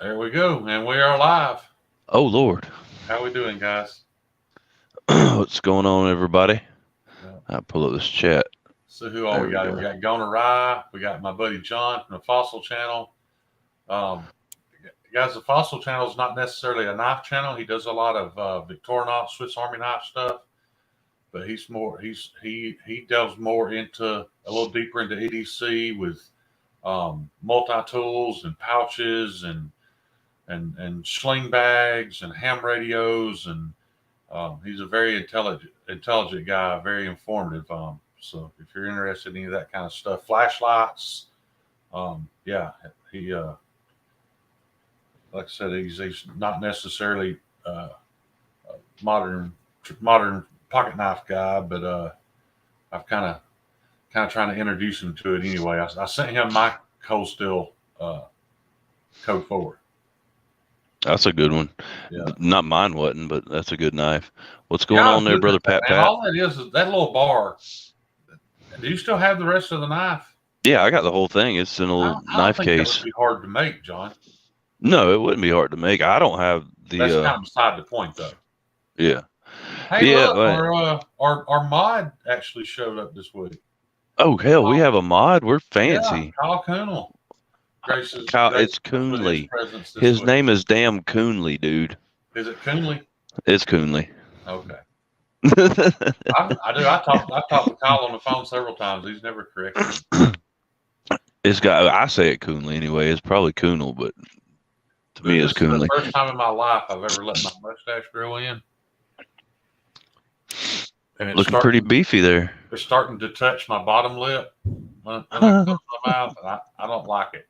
There we go, and we are live. Oh Lord, How we doing, guys? what's going on, everybody? Yeah. I pull up this chat. So who all There we we got? go. We got Gona Rye. We got my buddy John from the Fossil Channel. Um, guys, the Fossil Channel is not necessarily a knife channel. He does a lot of Victorinox, Swiss Army knife stuff, but he delves more into a little deeper into EDC with multi tools and pouches and sling bags and ham radios and he's a very intelligent guy, very informative. So if you're interested in any of that kind of stuff, flashlights, yeah, he like I said, he's not necessarily modern modern pocket knife guy, but I've kind of trying to introduce him to it anyway. I sent him my cold steel uh, code forward. That's a good one. Yeah, Not mine wasn't, but that's a good knife. What's going yeah, I was on there, looking brother at that Pat man. Pat? All that is that little bar. Do you still have the rest of the knife? Yeah, I got the whole thing. It's in a little I don't knife think that would case. be hard to make, John. No, it wouldn't be hard to make. I don't have That's the kind of beside the point, though. yeah. Hey, Yeah, look, but our mod actually showed up this week. oh hell, we Oh, have a mod. We're yeah, fancy. Kyle Coonell graces Kyle, graced it's us with his Coonley. presence this His week. name is damn Coonley, dude. Is it Coonley? It's Coonley. Okay. I talked to Kyle on the phone several times. He's never corrected me. It's got. I say it Coonley anyway. It's probably Coonel, but to me, This it's is the Coonley. first time in my life I've ever let my mustache grow in, and Looking pretty beefy there. it's starting to touch my bottom lip when I close my mouth, and I don't like it.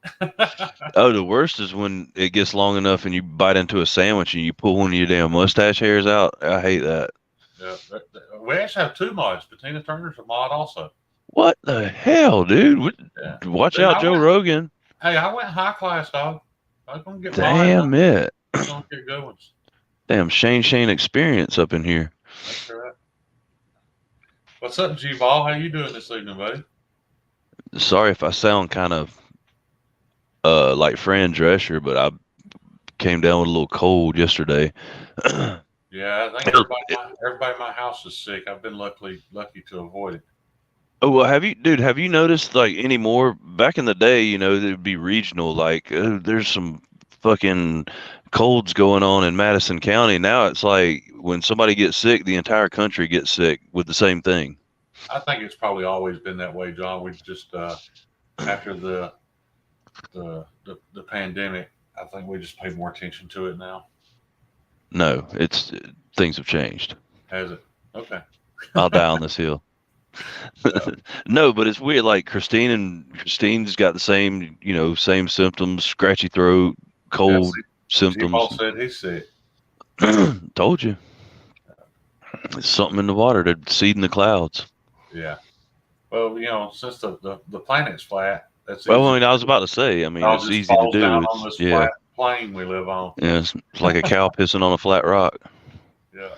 Oh, the worst is when it gets long enough and you bite into a sandwich and you pull one of your damn mustache hairs out. I hate that. Yeah, we actually have two mods. Bettina Turner's a mod also. What the hell, dude? Yeah. Watch Dude, out, Joe Rogan. I went high class, dog. I was gonna get mine. Damn it. I'm gonna get good ones. Damn Shane experience up in here. That's right. What's up, G Ball? How you doing this evening, buddy? Sorry if I sound kind of like Fran Drescher, but I came down with a little cold yesterday. Yeah, I think everybody in my house is sick. I've been lucky to avoid it. Oh well, have you noticed like anymore? Back in the day, there'd be regional. Like, there's some fucking colds going on in Madison County. Now it's like when somebody gets sick, the entire country gets sick with the same thing. I think it's probably always been that way, John. We just after the pandemic, I think we just pay more attention to it now. No, it's things have changed. Has it? Okay. I'll die on this hill. Yeah. No, but it's weird. Like Christine's got the same symptoms: scratchy throat, Yeah. cold See, G symptoms. Ball said he's sick. Told you, it's something in the water. They're seeding the clouds. Yeah. Well, since the planet's flat, that's Well, easy. I mean, I was about to say. I It mean, all it's just easy to falls do. down on It's this yeah, flat plane we live on. yeah. It's like a cow pissing on a flat rock. Yeah.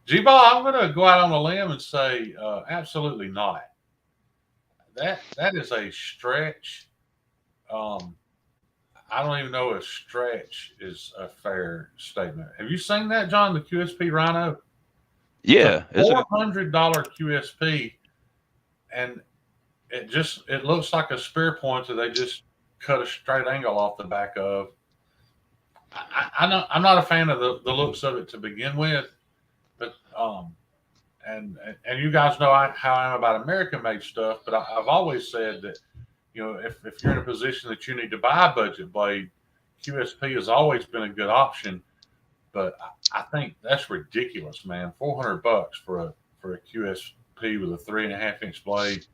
G Ball, I'm going to go out on a limb and say absolutely not. That is a stretch. Um, I don't even know if stretch is a fair statement. Have you seen that, John? The QSP Rhino. It's a Yeah, it's a $400 QSP, and it looks like a spear point that they just cut a straight angle off the back of. I'm not a fan of the looks of it to begin with, but and you guys know how I am about American made stuff, but I've always said that if you're in a position that you need to buy a budget blade, QSP has always been a good option. But I think that's ridiculous, man. $400 for a QSP with a 3.5 inch blade.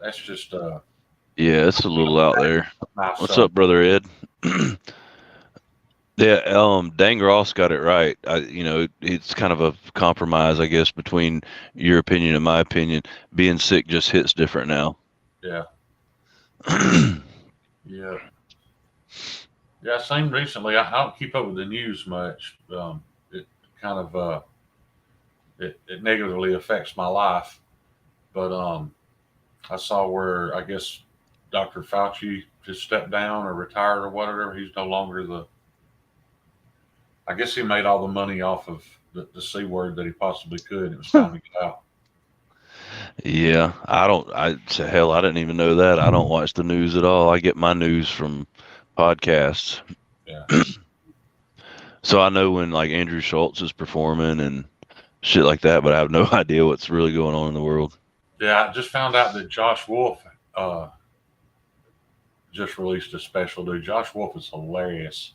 That's just yeah, it's a little out there. nice What's selling. up, brother Ed? Yeah, Dang Ross got it right. It's kind of a compromise, I guess, between your opinion and my opinion. Being sick just hits different now. Yeah, yeah, yeah. Same recently. I don't keep up with the news much. It kind of it negatively affects my life. But I saw where I guess Dr. Fauci just stepped down or retired or whatever. He's no longer the. I guess he made all the money off of the C word that he possibly could. It was time to get out. Yeah, I say hell, I didn't even know that. I don't watch the news at all. I get my news from podcasts. Yeah. So I know when like Andrew Schultz is performing and shit like that, but I have no idea what's really going on in the world. Yeah, I just found out that Josh Wolf just released a special, dude. Josh Wolf is hilarious.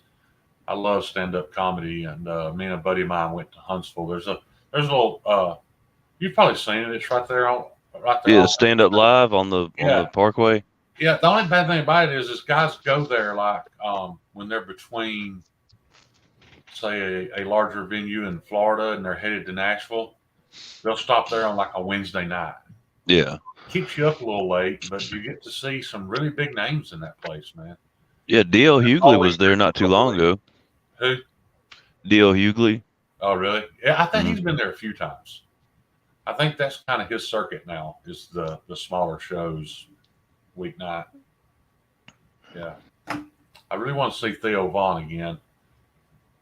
I love stand up comedy, and me and a buddy of mine went to Huntsville. There's a little you've probably seen it. It's right there. Yeah, stand up live on the Yeah. Parkway. Yeah, the only bad thing about it is guys go there like when they're between, say, a larger venue in Florida and they're headed to Nashville. They'll stop there on like a Wednesday night. Yeah. Keeps you up a little late, but you get to see some really big names in that place, man. Yeah, D.L. Hughley was there not too long ago. Who? D.L. Hughley. Oh, really? Yeah, I think he's been there a few times. I think that's kind of his circuit now, is the smaller shows weeknight. Yeah. I really want to see Theo Vaughn again.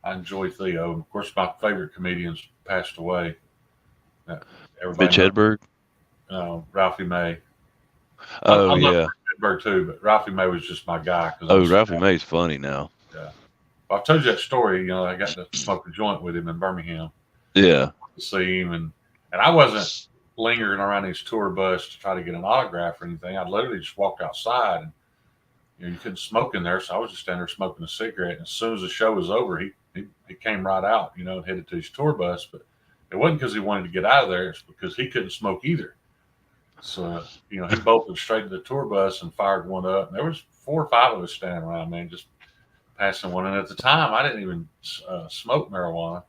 I enjoy Theo. Of course, my favorite comedians passed away. Mitch Hedberg. Ralphie May. Oh, I love yeah. Hedberg too, but Ralphie May was just my guy. Oh, Ralphie May's funny now. Yeah. Well, I've told you that story. I got to smoke a joint with him in Birmingham. Yeah. To see him, and I wasn't lingering around his tour bus to try to get an autograph or anything. I literally just walked outside, and you couldn't smoke in there, so I was just standing there smoking a cigarette. And as soon as the show was over, he came right out, and headed to his tour bus. But it wasn't because he wanted to get out of there; it's because he couldn't smoke either. So he bolted straight to the tour bus and fired one up. And there was 4 or 5 of us standing around, man, just passing one. And at the time, I didn't even smoke marijuana.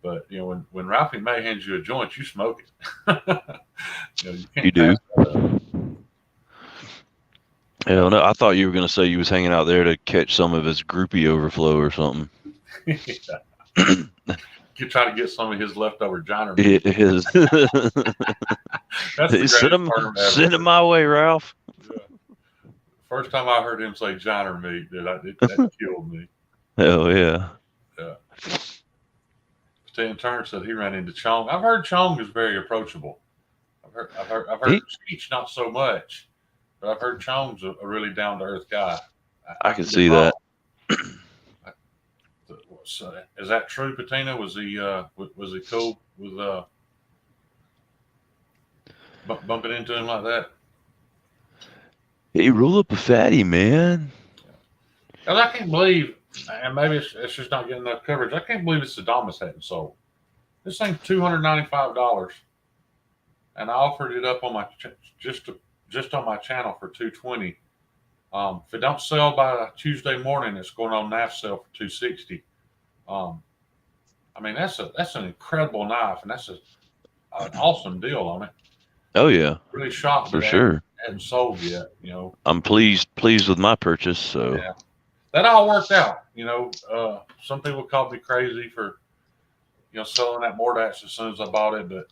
But when Ralphie May hands you a joint, you smoke it. You do. Hell no! I thought you were gonna say you was hanging out there to catch some of his groupie overflow or something. You try to get some of his leftover Johnner. Send him my way, Ralph. Yeah. First time I heard him say Johnner meat, that killed me. Hell yeah. Yeah. Stan Turner said he ran into Chong. I've heard Chong is very approachable. I've heard Speech not so much, but I've heard Chong's a really down to earth guy. I can see that. So, is that true, Patina? Was he cool with bumping into him like that? He rolled up a fatty, man. And I can't believe, and maybe it's just not getting enough coverage. I can't believe it's Adamas hadn't sold. This thing's $295, and I offered it up on my just on my channel for $220. If it don't sell by Tuesday morning, it's going on knife sale for $260. I mean that's an incredible knife, and that's an awesome deal on it. Oh yeah, really shocked for sure. Hadn't sold yet. I'm pleased with my purchase. So yeah, that all worked out. Some people called me crazy for selling that Mordax as soon as I bought it, but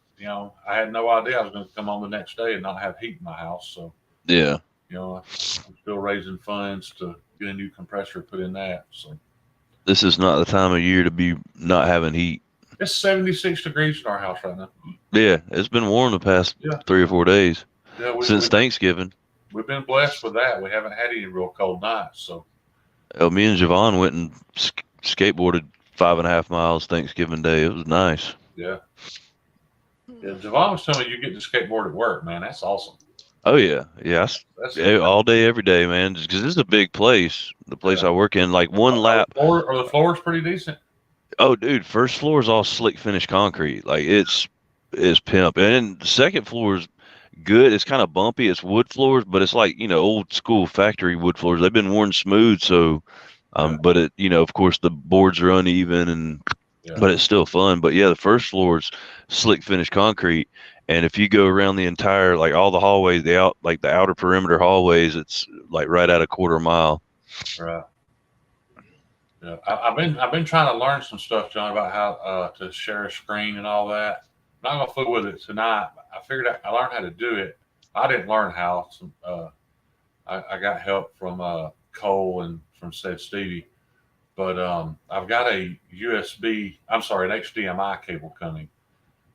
I had no idea I was going to come on the next day and not have heat in my house. So yeah, I'm still raising funds to get a new compressor put in that. So this is not the time of year to be not having heat. It's 76 degrees in our house right now. Yeah, it's been warm the past 3 or 4 days since Thanksgiving. We've been blessed with that. We haven't had any real cold nights. So, me and Javon went and skateboarded 5.5 miles Thanksgiving Day. It was nice. Yeah. Yeah, Javon was telling me you get to skateboard at work, man. That's awesome. Oh yeah, yes. That's all day, every day, man. Because this is a big place. The place I work in, like one lap. Are the floors pretty decent? Oh, dude, first floor is all slick finish concrete. Like it's pimp, and then the second floor is good. It's kind of bumpy. It's wood floors, but it's like old school factory wood floors. They've been worn smooth, so but it of course the boards are uneven and. Yeah. But it's still fun. But yeah, the first floor is slick finish concrete, and if you go around the entire, like all the hallways, the outer perimeter hallways, it's like right at a quarter mile. Right. Yeah, I've been trying to learn some stuff, John, about how to share a screen and all that. I'm not gonna fool with it tonight. I figured I learned how to do it. I didn't learn how. I got help from Cole and from said Stevie. But I've got a an HDMI cable coming,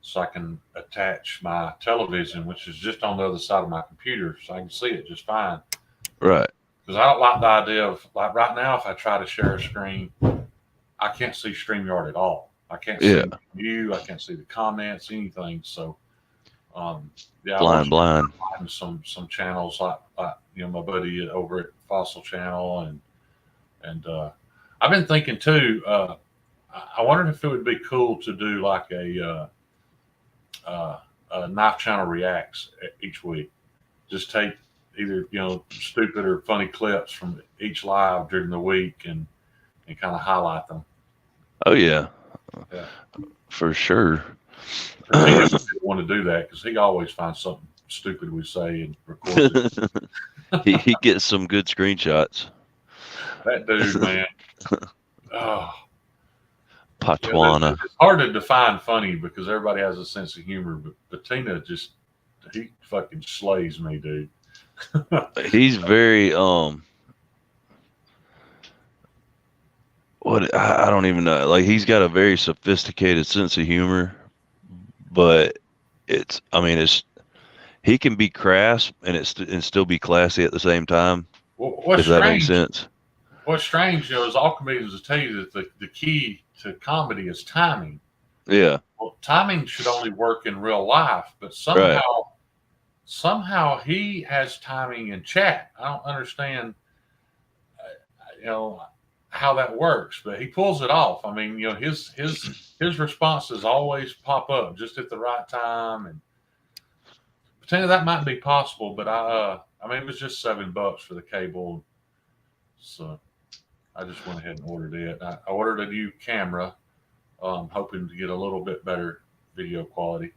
so I can attach my television, which is just on the other side of my computer, so I can see it just fine. Right. Because I don't like the idea of, like, right now, if I try to share a screen, I can't see StreamYard at all. I can't Yeah. see you. I can't see the comments, anything. So, yeah, I Flying want blind. some channels like my buddy over at Fossil Channel, and I've been thinking too. I wondered if it would be cool to do like a Knife Channel reacts each week. Just take either stupid or funny clips from each live during the week and kind of highlight them. Oh yeah. Yeah. For sure. Tina didn't want to do that because he always finds something stupid we say and records it. he gets some good screenshots. That dude, man. Oh, Patwana. it's hard to define funny because everybody has a sense of humor, but Tina he fucking slays me, dude. He's very what I don't even know. Like he's got a very sophisticated sense of humor, but it's he can be crass and still be classy at the same time. What's if that strange? makes sense. What's strange, is all comedians will tell you that the key to comedy is timing. Yeah. Well, timing should only work in real life, but somehow he has timing in chat. I don't understand, how that works, but he pulls it off. I mean, his responses always pop up just at the right time, and pretend that might be possible. But I mean, it was just $7 for the cable, so I just went ahead and ordered it. I ordered a new camera, hoping to get a little bit better video quality.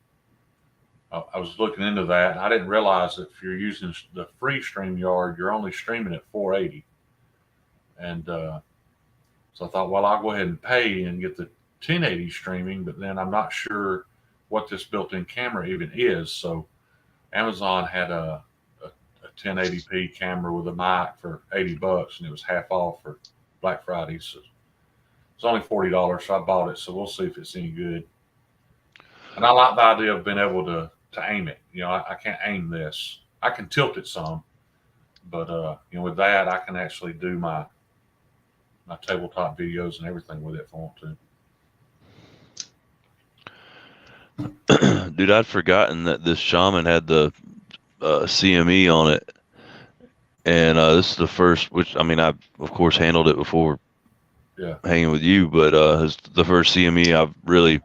I was looking into that, and I didn't realize that if you're using the free StreamYard, you're only streaming at 480. And so I thought, well, I'll go ahead and pay and get the 1080 streaming, but then I'm not sure what this built-in camera even is. So Amazon had a 1080p camera with a mic for $80, and it was half off for Black Friday. So it's only $40, so I bought it. So we'll see if it's any good. And I like the idea of being able to aim it. I can't aim this. I can tilt it some, but with that, I can actually do my tabletop videos and everything with it if I want to. Dude, I'd forgotten that this shaman had the CME on it, and this is the first. Which I mean, I of course handled it before. Yeah. Hanging with you, but it's the first CME I've really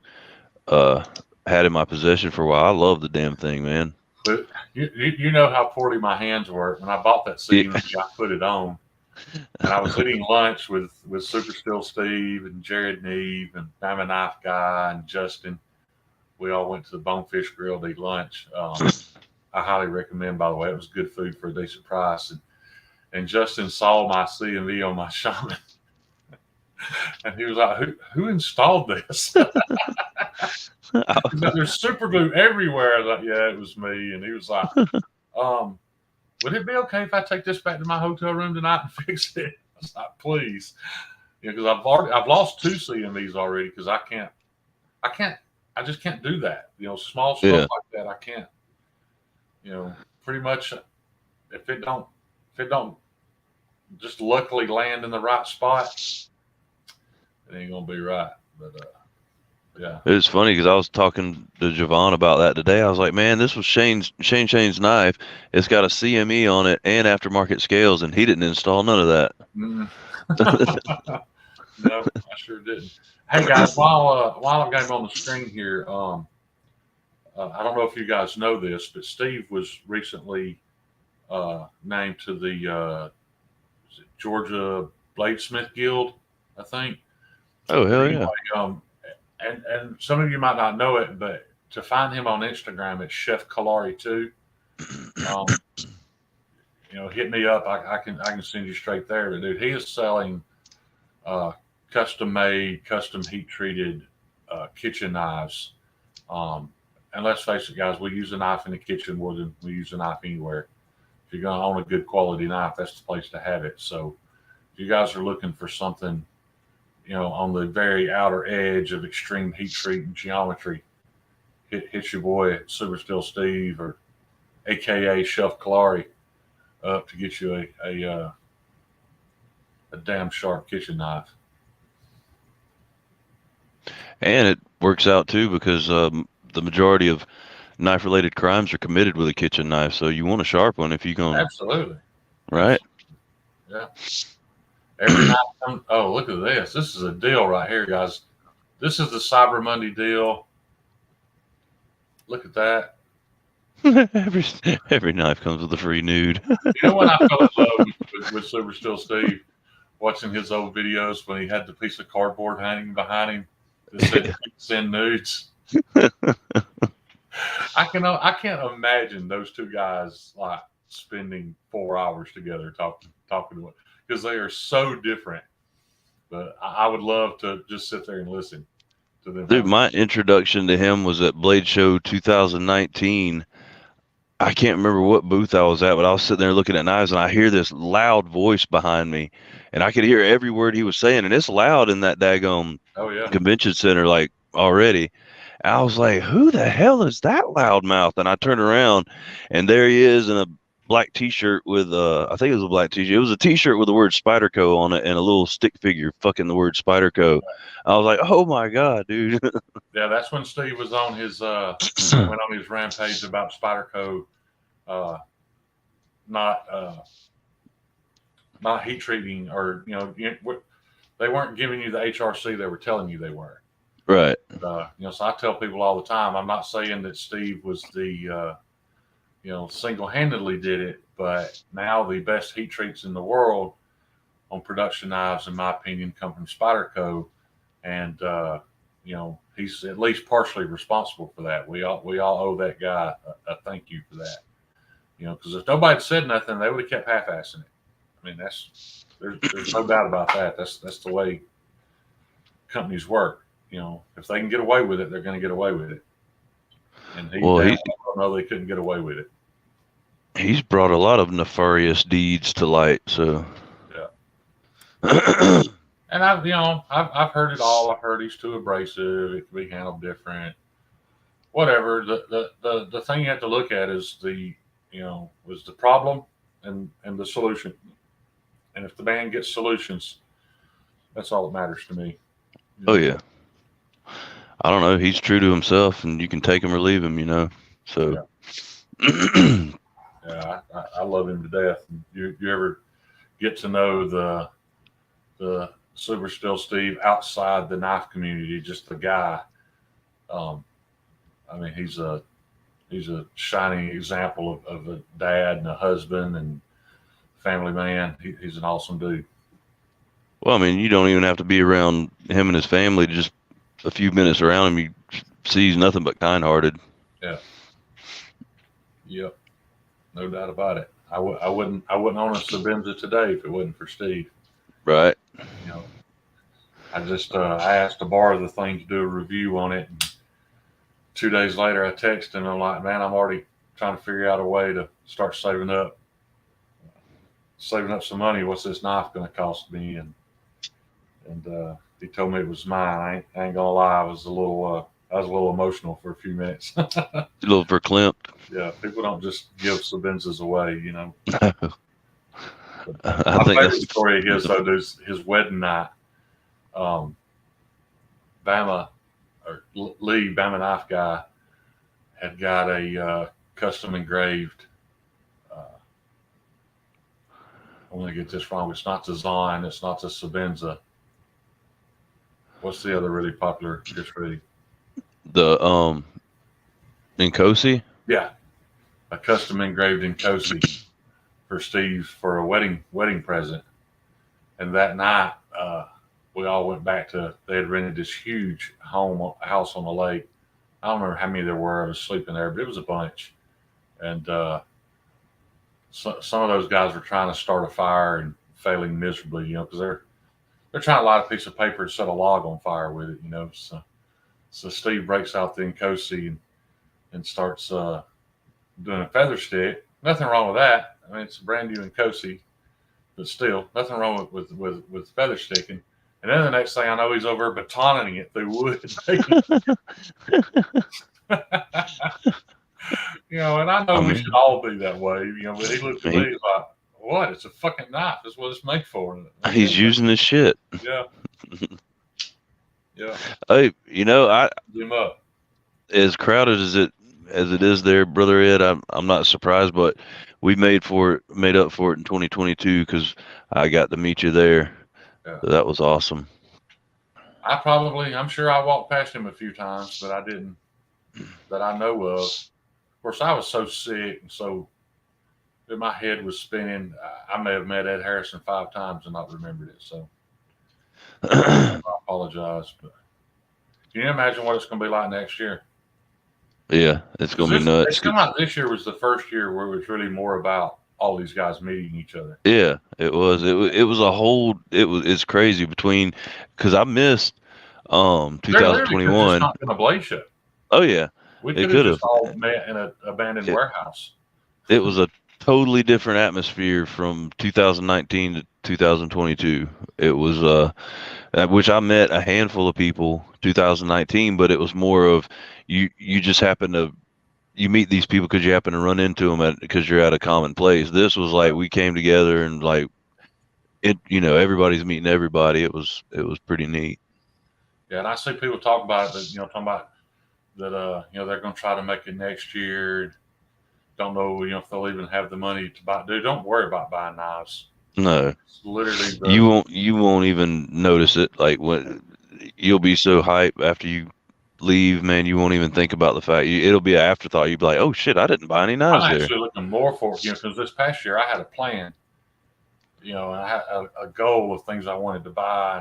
had in my possession for a while. I love the damn thing, man. But you know how poorly my hands work. When I bought that CME, I put it on, and I was eating lunch with Super Still Steve and Jared Neve and I'm a Knife Guy and Justin. We all went to the Bonefish Grill to eat lunch. I highly recommend, by the way. It was good food for a decent price. And Justin saw my CME on my shaman. And he was like, who installed this? There's super glue everywhere. I was like, yeah, it was me. And he was like, would it be okay if I take this back to my hotel room tonight and fix it? I was like, please. Because I've lost 2 CMEs already because I just can't do that. Small stuff like that, I can't. Pretty much if it don't just luckily land in the right spot, it ain't gonna be right. But yeah, it was funny because I was talking to Javon about that today. I was like, man, this was Shane's knife. It's got a CME on it and aftermarket scales, and he didn't install none of that. No, I sure didn't. Hey guys, while I've got him on the screen here, I don't know if you guys know this, but Steve was recently named to the Georgia Bladesmith Guild, I think. Oh hell yeah! And some of you might not know it, but to find him on Instagram, it's Chef Kalari 2. Hit me up. I can send you straight there. But dude, he is selling custom made, custom heat treated kitchen knives. And let's face it, guys, we use a knife in the kitchen more than we use a knife anywhere. If you're going to own a good quality knife, that's the place to have it. So you guys are looking for something, on the very outer edge of extreme heat treat and geometry, hit your boy Super Still Steve or AKA Chef Kalari up to get you a damn sharp kitchen knife. And it works out too because the majority of knife-related crimes are committed with a kitchen knife. So you want a sharp one if you're going. Absolutely. Right. Yeah. Every night. Oh, look at this. This is a deal right here, guys. This is the Cyber Monday deal. Look at that. every knife comes with a free nude. You know when I fell in love with Super Still Steve? Watching his old videos when he had the piece of cardboard hanging behind him that said "Send nudes." I can't imagine those two guys like spending 4 hours together talking to him because they are so different. But I would love to just sit there and listen to them. Dude, my introduction to him was at Blade Show 2019. I can't remember what booth I was at, but I was sitting there looking at knives, and I hear this loud voice behind me, and I could hear every word he was saying, and it's loud in that daggone convention center, like, already. And I was like, who the hell is that loudmouth? And I turned around, and there he is in a black T-shirt with, I think it was a black T-shirt. It was a T-shirt with the word Spyderco on it and a little stick figure fucking the word Spyderco. I was like, oh my God, dude. Yeah, that's when Steve was on his went on his rampage about Spyderco not heat treating, or they weren't giving you the HRC they were telling you they were. Right. So I tell people all the time, I'm not saying that Steve was the single-handedly did it, but now the best heat treats in the world on production knives, in my opinion, come from Spyderco, and he's at least partially responsible for that. We all owe that guy a thank you for that. Because if nobody had said nothing, they would have kept half-assing it. I mean, there's no doubt about that. That's the way companies work. If they can get away with it, they're going to get away with it. And I don't know they couldn't get away with it. He's brought a lot of nefarious deeds to light. So yeah. And I've heard it all. I've heard he's too abrasive. It can be handled different. Whatever. The thing you have to look at is was the problem and the solution. And if the man gets solutions, that's all that matters to me. Oh yeah. I don't know. He's true to himself, and you can take him or leave him. So. Yeah, I love him to death. You ever get to know the Super Still Steve outside the knife community? Just the guy. I mean, he's a shining example of a dad and a husband and family man. He's an awesome dude. Well, I mean, you don't even have to be around him and his family. Just a few minutes around him, you see he's nothing but kind-hearted. Yeah. Yep. No doubt about it. I wouldn't own a Sabenza today if it wasn't for Steve. Right. I just I asked to borrow the thing to do a review on it. And 2 days later, I texted him. I'm like, man, I'm already trying to figure out a way to start saving up some money. What's this knife going to cost me? And he told me it was mine. I ain't gonna lie, I was a little emotional for a few minutes. A little verklempt. Yeah, people don't just give Sabenzas away, I think that's the story of his, though. There's his wedding night. Bama knife guy had got a custom engraved. I'm gonna get this wrong. It's not the Zon. It's not the Sabenza. What's the other really popular dish ready? The Nkosi? Yeah, a custom engraved Nkosi for Steve for a wedding present. And that night, we all went back to. They had rented this huge house on the lake. I don't remember how many there were. I was sleeping there, but it was a bunch. And some of those guys were trying to start a fire and failing miserably, because they're trying to light a piece of paper and set a log on fire with it, So Steve breaks out the Nkosi and starts doing a feather stick. Nothing wrong with that. I mean, it's a brand new Nkosi. but still, nothing wrong with feather sticking. And then the next thing I know, he's over batoning it through wood. And I know I we should mean, all be that way, but he looked at me he, like, what? It's a fucking knife. That's what it's made for. he's using his shit. Yeah. Yeah. Hey, I Him up. as crowded as it is there, brother Ed. I'm not surprised, but we made up for it in 2022 because I got to meet you there. Yeah. So that was awesome. I'm sure I walked past him a few times, but I didn't, that I know of. Of course, I was so sick and so that my head was spinning. I may have met Ed Harrison 5 times and not remembered it. So I apologize. But can you imagine what it's going to be like next year? Yeah, it's gonna be nuts. It seemed like this year was the first year where it was really more about all these guys meeting each other. Yeah, it was. It was a whole. It's crazy because I missed There literally could have just 2021. not been a Blaze show. Oh yeah, We it could have could just have. all met in an abandoned warehouse. It was a totally different atmosphere from 2019 to 2022. It was which I met a handful of people 2019, but it was more of you just happen to you meet these people because you happen to run into them because you're at a common place. This was like we came together and like everybody's meeting everybody. It was pretty neat. Yeah, and I see people talk about that, talking about that, they're going to try to make it next year. Don't know, if they'll even have the money to buy. Dude, don't worry about buying knives. No, It's literally you won't even notice it. Like when you'll be so hyped after you leave, man, you won't even think about the fact it'll be an afterthought. You'll be like, oh shit, I didn't buy any knives I'm there. actually looking more for, because this past year I had a plan, and I had a goal of things I wanted to buy.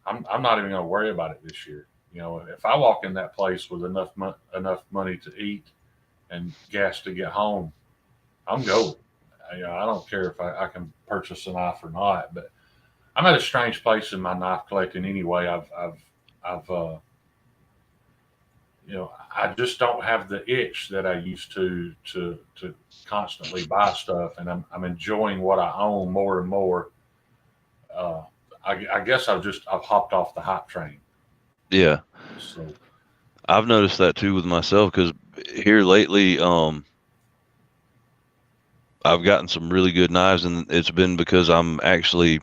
And I'm not even going to worry about it this year. If I walk in that place with enough money to eat and gas to get home, I'm going. I don't care if I can purchase a knife or not, but I'm at a strange place in my knife collecting anyway. I've I just don't have the itch that I used to constantly buy stuff, and I'm enjoying what I own more and more. I guess I've hopped off the hype train. Yeah, So I've noticed that too with myself because here lately, I've gotten some really good knives, and it's been because I'm actually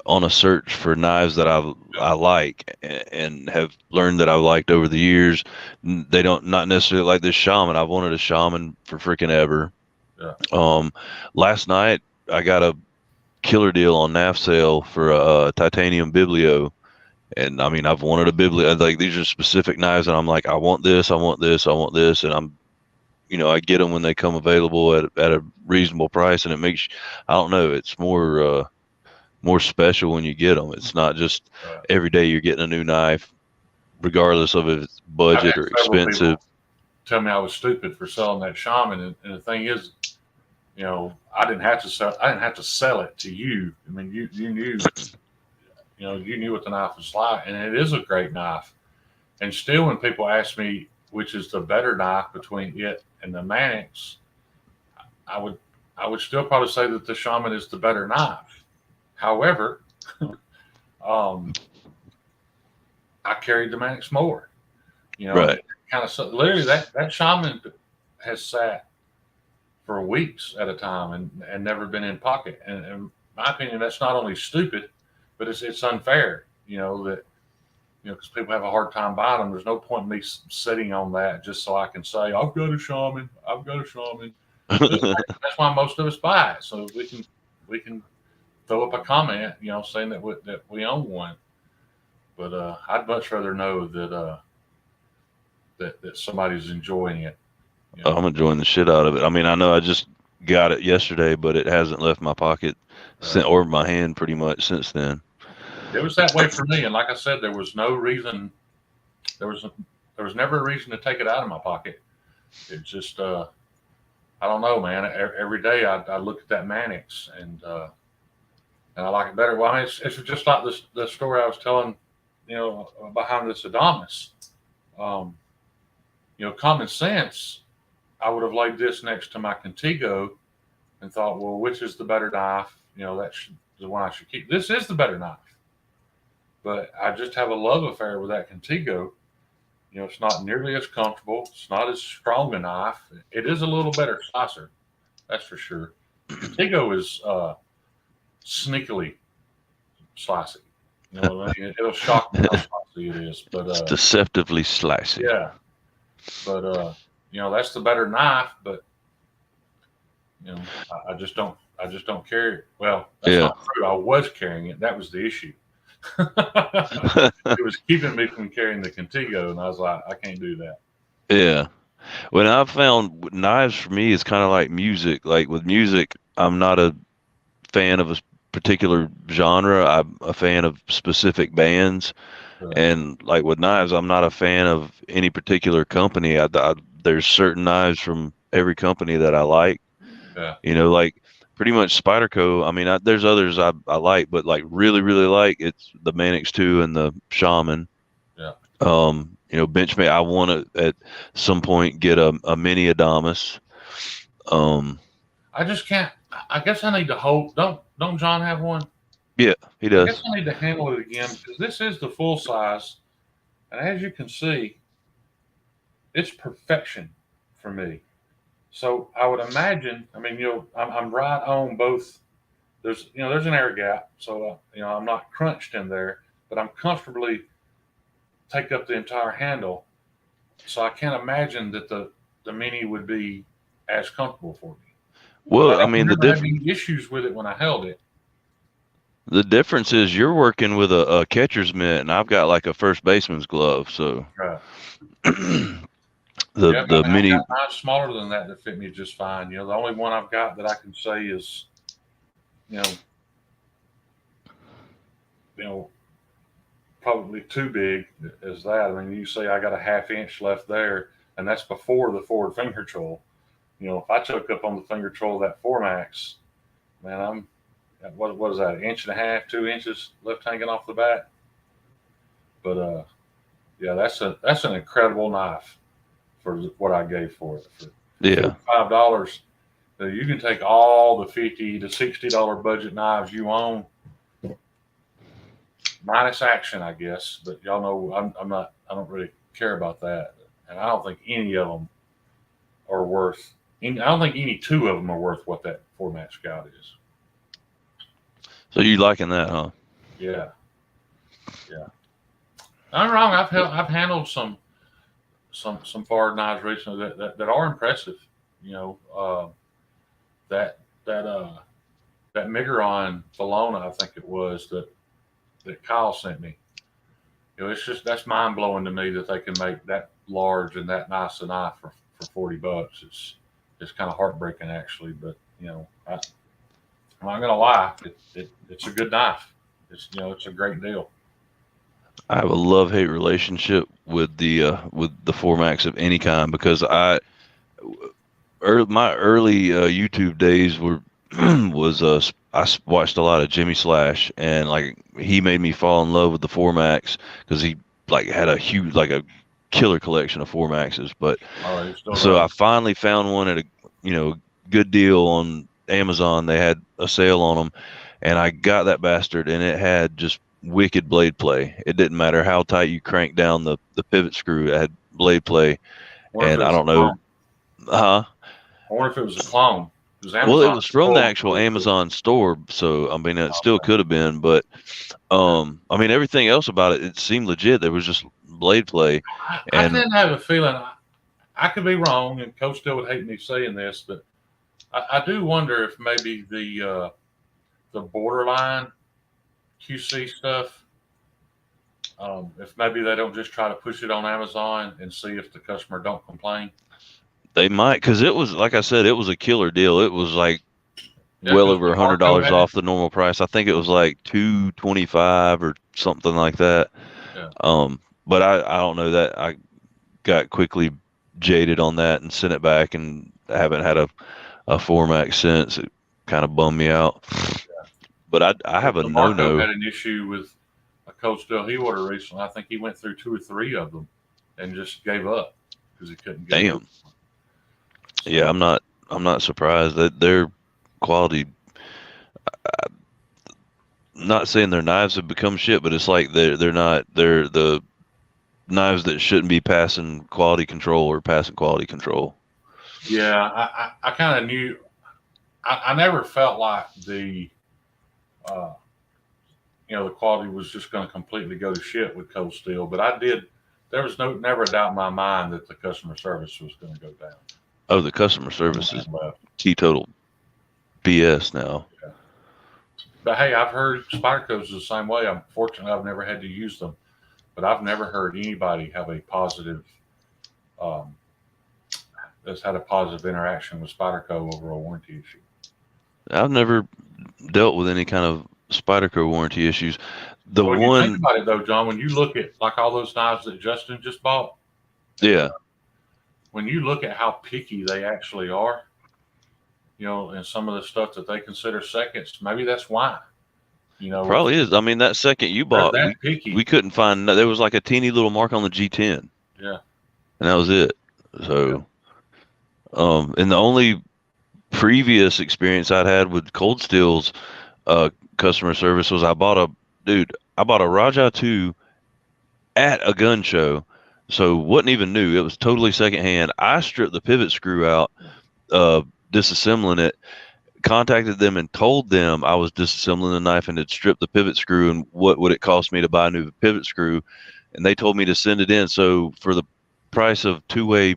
on a search for knives that I like and have learned that I've liked over the years. They don't not necessarily like this Shaman. I've wanted a Shaman for freaking ever. yeah. Last night I got a killer deal on NAF sale for a titanium biblio, and I mean I've wanted a biblio. Like these are specific knives, and I'm like I want this, I want this, I want this, and I get them when they come available at a reasonable price, and it makes I don't know, it's more special when you get them. It's not just every day you're getting a new knife, regardless of if it's budget or expensive. Tell me I was stupid for selling that Shaman, and the thing is, I didn't have to sell it to you. I mean, you knew, you knew what the knife was like, and it is a great knife. And still, when people ask me which is the better knife between it and the Mannix, I would still probably say that the Shaman is the better knife. However, I carried the Mannix more. Right. Kind of literally that Shaman has sat for weeks at a time and never been in pocket. And in my opinion, that's not only stupid, but it's unfair. That because people have a hard time buying them. There's no point in me sitting on that just so I can say I've got a Shaman. I've got a Shaman. That's why most of us buy it, so we can throw up a comment, saying that we own one. But I'd much rather know that somebody's enjoying it. I'm enjoying the shit out of it. I mean, I know I just got it yesterday, but it hasn't left my pocket or my hand pretty much since then. It was that way for me, and like I said, there was no reason. There was never a reason to take it out of my pocket. It just I don't know, man. Every day I look at that Mannix and I like it better. Well, I mean, it's just like the story I was telling, behind this Adamas. Common sense, I would have laid this next to my Contigo and thought, well, which is the better knife? that's the one I should keep. This is the better knife, but I just have a love affair with that Contigo. It's not nearly as comfortable. It's not as strong a knife. It is a little better slicer, that's for sure. Contigo is sneakily slicey. It'll shock me how slicey it is. But It's deceptively slicey. yeah, but that's the better knife. But I just don't carry it. Well, that's not true. I was carrying it. That was the issue. It was keeping me from carrying the Contigo, and I was like, I can't do that. Yeah. When I've found knives for me, it's kind of like music. Like with music, I'm not a fan of a particular genre. I'm a fan of specific bands. Right. And like with knives, I'm not a fan of any particular company. There's certain knives from every company that I like. Yeah. Like pretty much Spyderco. I mean, there's others I like, but like really, really like it's the Manix 2 and the Shaman. Yeah. Benchmade. I want to at some point get a mini Adamas. I just can't. I guess I need to hold. Don't John have one? Yeah, he I does. guess I need to handle it again because this is the full size, and as you can see, it's perfection for me. So I would imagine. I mean, I'm right on both. There's an air gap, so I'm not crunched in there, but I'm comfortably take up the entire handle. So I can't imagine that the mini would be as comfortable for me. Well, I I mean, never had any issues with it when I held it. the difference is you're working with a catcher's mitt, and I've got like a first baseman's glove. So Right. the mini. I've got knives smaller than that fit me just fine. The only one I've got that I can say is, probably too big as that. I mean, you say I got a ½ inch left there, and that's before the forward finger troll. If I choke up on the finger troll of that 4 Max, man, I'm what is that, 1.5 inches, 2 inches left hanging off the back. But yeah, that's an incredible knife for what I gave for it. For $5, you can take all the $50 to $60 budget knives you own, minus action, I guess. But y'all know I'm not. I don't really care about that, and I don't think any of them are worth. I don't think any two of them are worth what that 4 Max Scout is. So you liking that, huh? Yeah. I'm wrong. I've handled some forward knives recently that are impressive. That Miguron Bologna, I think it was that Kyle sent me. That's mind blowing to me that they can make that large and that nice a knife for $40. It's kind of heartbreaking actually, but I'm not gonna lie, it's a good knife. It's a great deal. I have a love-hate relationship with the 4 Max of any kind because my early YouTube days I watched a lot of Jimmy Slash, and like he made me fall in love with the 4 Max because he like had a huge a killer collection of 4 Maxes. But so I finally found one at a good deal on Amazon. They had a sale on them, and I got that bastard, and it had just wicked blade play. It didn't matter how tight you cranked down the pivot screw, it had blade play. And I don't know, I wonder if it was a clone. Well, it was from the actual Amazon store, so I mean it still could have been, but I mean everything else about it seemed legit. There was just blade play. I didn't have a feeling. I could be wrong, and Coach still would hate me saying this, but I do wonder if maybe the borderline QC stuff, if maybe they don't just try to push it on Amazon and see if the customer don't complain. They might, because it was, like I said, it was a killer deal. It was like well over $100 off the normal price. I think it was like $225 or something like that. Yeah. But I don't know that I got quickly jaded on that and sent it back, and I haven't had a 4Max since. It kind of bummed me out. Yeah. But I have a no-no. Had an issue with a Coach Dell he ordered recently. I think he went through 2 or 3 of them and just gave up because he couldn't get Damn. So, yeah, I'm not surprised that their quality. not saying their knives have become shit, but it's like they're the knives that shouldn't be passing quality control or passing quality control. Yeah, I kind of knew. I never felt like uh, the quality was just going to completely go to shit with cold steel, but I did. There was never a doubt in my mind that the customer service was going to go down. Oh, the customer service is teetotal BS now. Yeah. But hey, I've heard Spyderco's the same way. Unfortunately, I've never had to use them, but I've never heard anybody have a positive um, that's had a positive interaction with Spyderco over a warranty issue. I've never dealt with any kind of Spyderco warranty issues. The When one, you think about it, though, John, when you look at like all those knives that Justin just bought, yeah, when you look at how picky they actually are, and some of the stuff that they consider seconds, maybe that's why. probably is. I mean, that second you bought, that picky. we couldn't find. There was like a teeny little mark on the G10. Yeah, and that was it. So, and the only previous experience I'd had with Cold Steel's customer service was I bought a Raja 2 at a gun show. So wasn't even new. It was totally secondhand. I stripped the pivot screw out, disassembling it, contacted them and told them I was disassembling the knife and had stripped the pivot screw and what would it cost me to buy a new pivot screw. And they told me to send it in. So for the price of two-way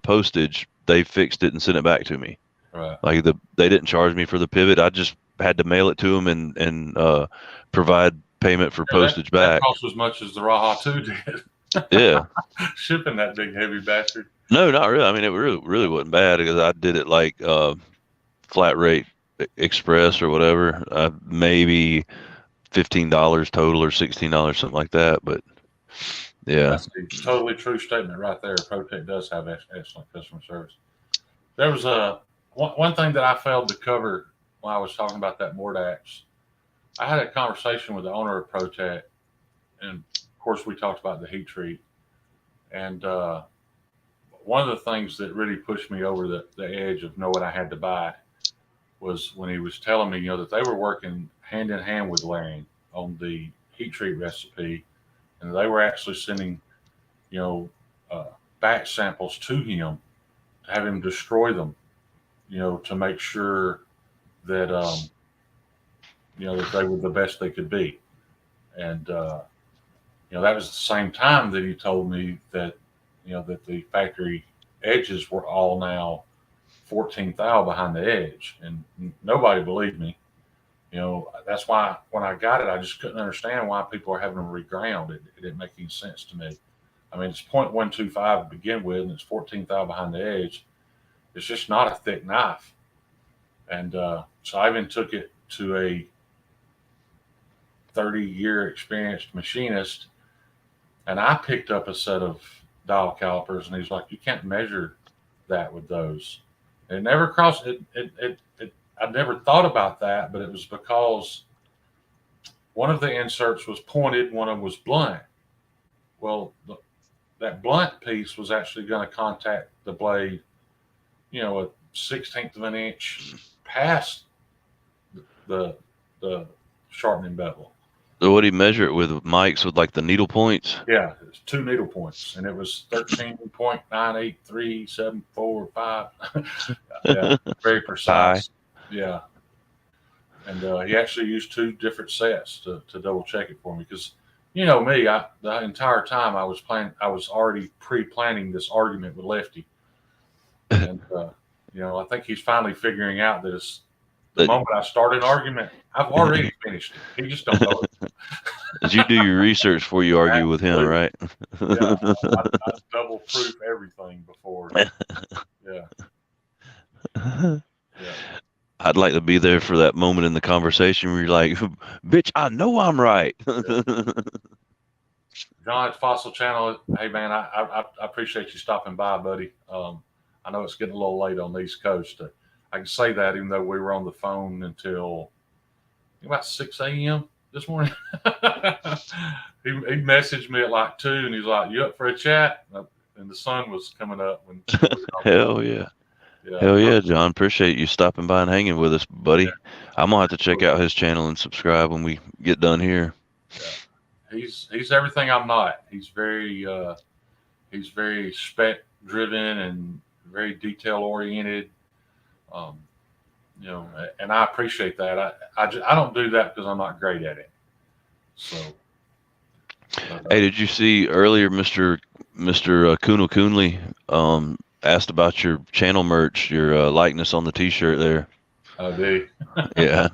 postage, they fixed it and sent it back to me. right. Like they didn't charge me for the pivot. I just had to mail it to them and provide payment for postage back. That cost as much as the Raha 2 did. Yeah. Shipping that big heavy bastard. No, not really. I mean, it really wasn't bad because I did it like flat rate express or whatever. Maybe $15 total or $16, something like that. But yeah, That's a totally true statement right there. ProTech does have excellent customer service. There was one thing that I failed to cover when I was talking about that Mordax. I had a conversation with the owner of ProTech, and of course we talked about the heat treat. And one of the things that really pushed me over the edge of knowing I had to buy was when he was telling me, that they were working hand in hand with Larian on the heat treat recipe, and they were actually sending, batch samples to him to have him destroy them, to make sure that, that they were the best they could be. And, that was the same time that he told me that, that the factory edges were all now 14 thou behind the edge, and nobody believed me. That's why when I got it, I just couldn't understand why people are having them reground. It didn't make any sense to me. I mean, it's 0.125 to begin with, and it's 14 thou behind the edge. It's just not a thick knife. And so I even took it to a 30-year experienced machinist, and I picked up a set of dial calipers, and he's like, "You can't measure that with those." It never crossed it. I never thought about that, but it was because one of the inserts was pointed, one of them was blunt. Well, that blunt piece was actually going to contact the blade, a 1/16 of an inch past the sharpening bevel. So what do you measure it with mics with like the needle points? Yeah, it's 2 needle points, and it was 13.983745. Yeah, very precise. Yeah, and he actually used 2 different sets to double check it for me because me, the entire time I was already pre-planning this argument with Lefty, and I think he's finally figuring out that it's the moment I start an argument, I've already finished it. He just don't know it. As you do your research before you argue with him, right? Yeah, I double proof everything before. Yeah. I'd like to be there for that moment in the conversation where you're like, "Bitch, I know I'm right." John, it's Fossil Channel. Hey, man, I appreciate you stopping by, buddy. I know it's getting a little late on the East Coast. I can say that even though we were on the phone until about 6 a.m. this morning. he messaged me at like 2, and he's like, "You up for a chat?" And the sun was coming up. Hell yeah. Yeah. Hell yeah, John. Appreciate you stopping by and hanging with us, buddy. I'm gonna have to check out his channel and subscribe when we get done here. Yeah. He's everything I'm not. He's very spec driven and very detail oriented. Um, and I appreciate that. I don't do that because I'm not great at it. So, Hey, did you see earlier, Mister Kuno Coonley asked about your channel merch, your likeness on the T-shirt there? do. Yeah.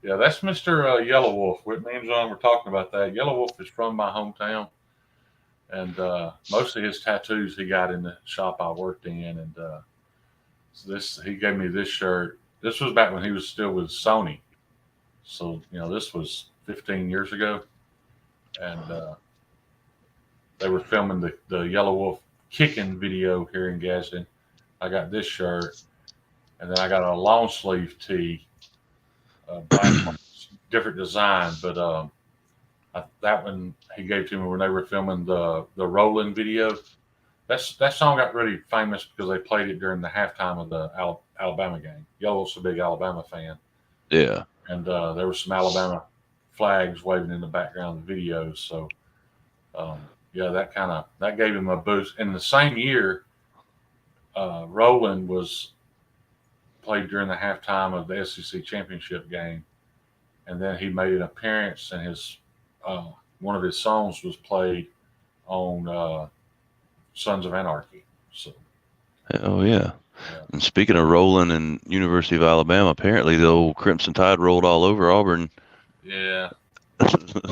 Yeah, that's Mr. Yellow Wolf. Me and John were talking about that. Yellow Wolf is from my hometown, and most of his tattoos he got in the shop I worked in. And so he gave me this shirt. This was back when he was still with Sony, so this was 15 years ago, and they were filming the Yellow Wolf kicking video here in Gadsden. I got this shirt, and then I got a long sleeve tee, black, different design, but that one he gave to me when they were filming the Rolling video. That song got really famous because they played it during the halftime of the Alabama game. Yellow's a big Alabama fan. Yeah. And there were some Alabama flags waving in the background of the video. So, yeah, that gave him a boost. In the same year, Rolling was played during the halftime of the SEC championship game, and then he made an appearance, and one of his songs was played on Sons of Anarchy. So, Oh yeah. And speaking of rolling and University of Alabama, apparently the old Crimson Tide rolled all over Auburn. Yeah.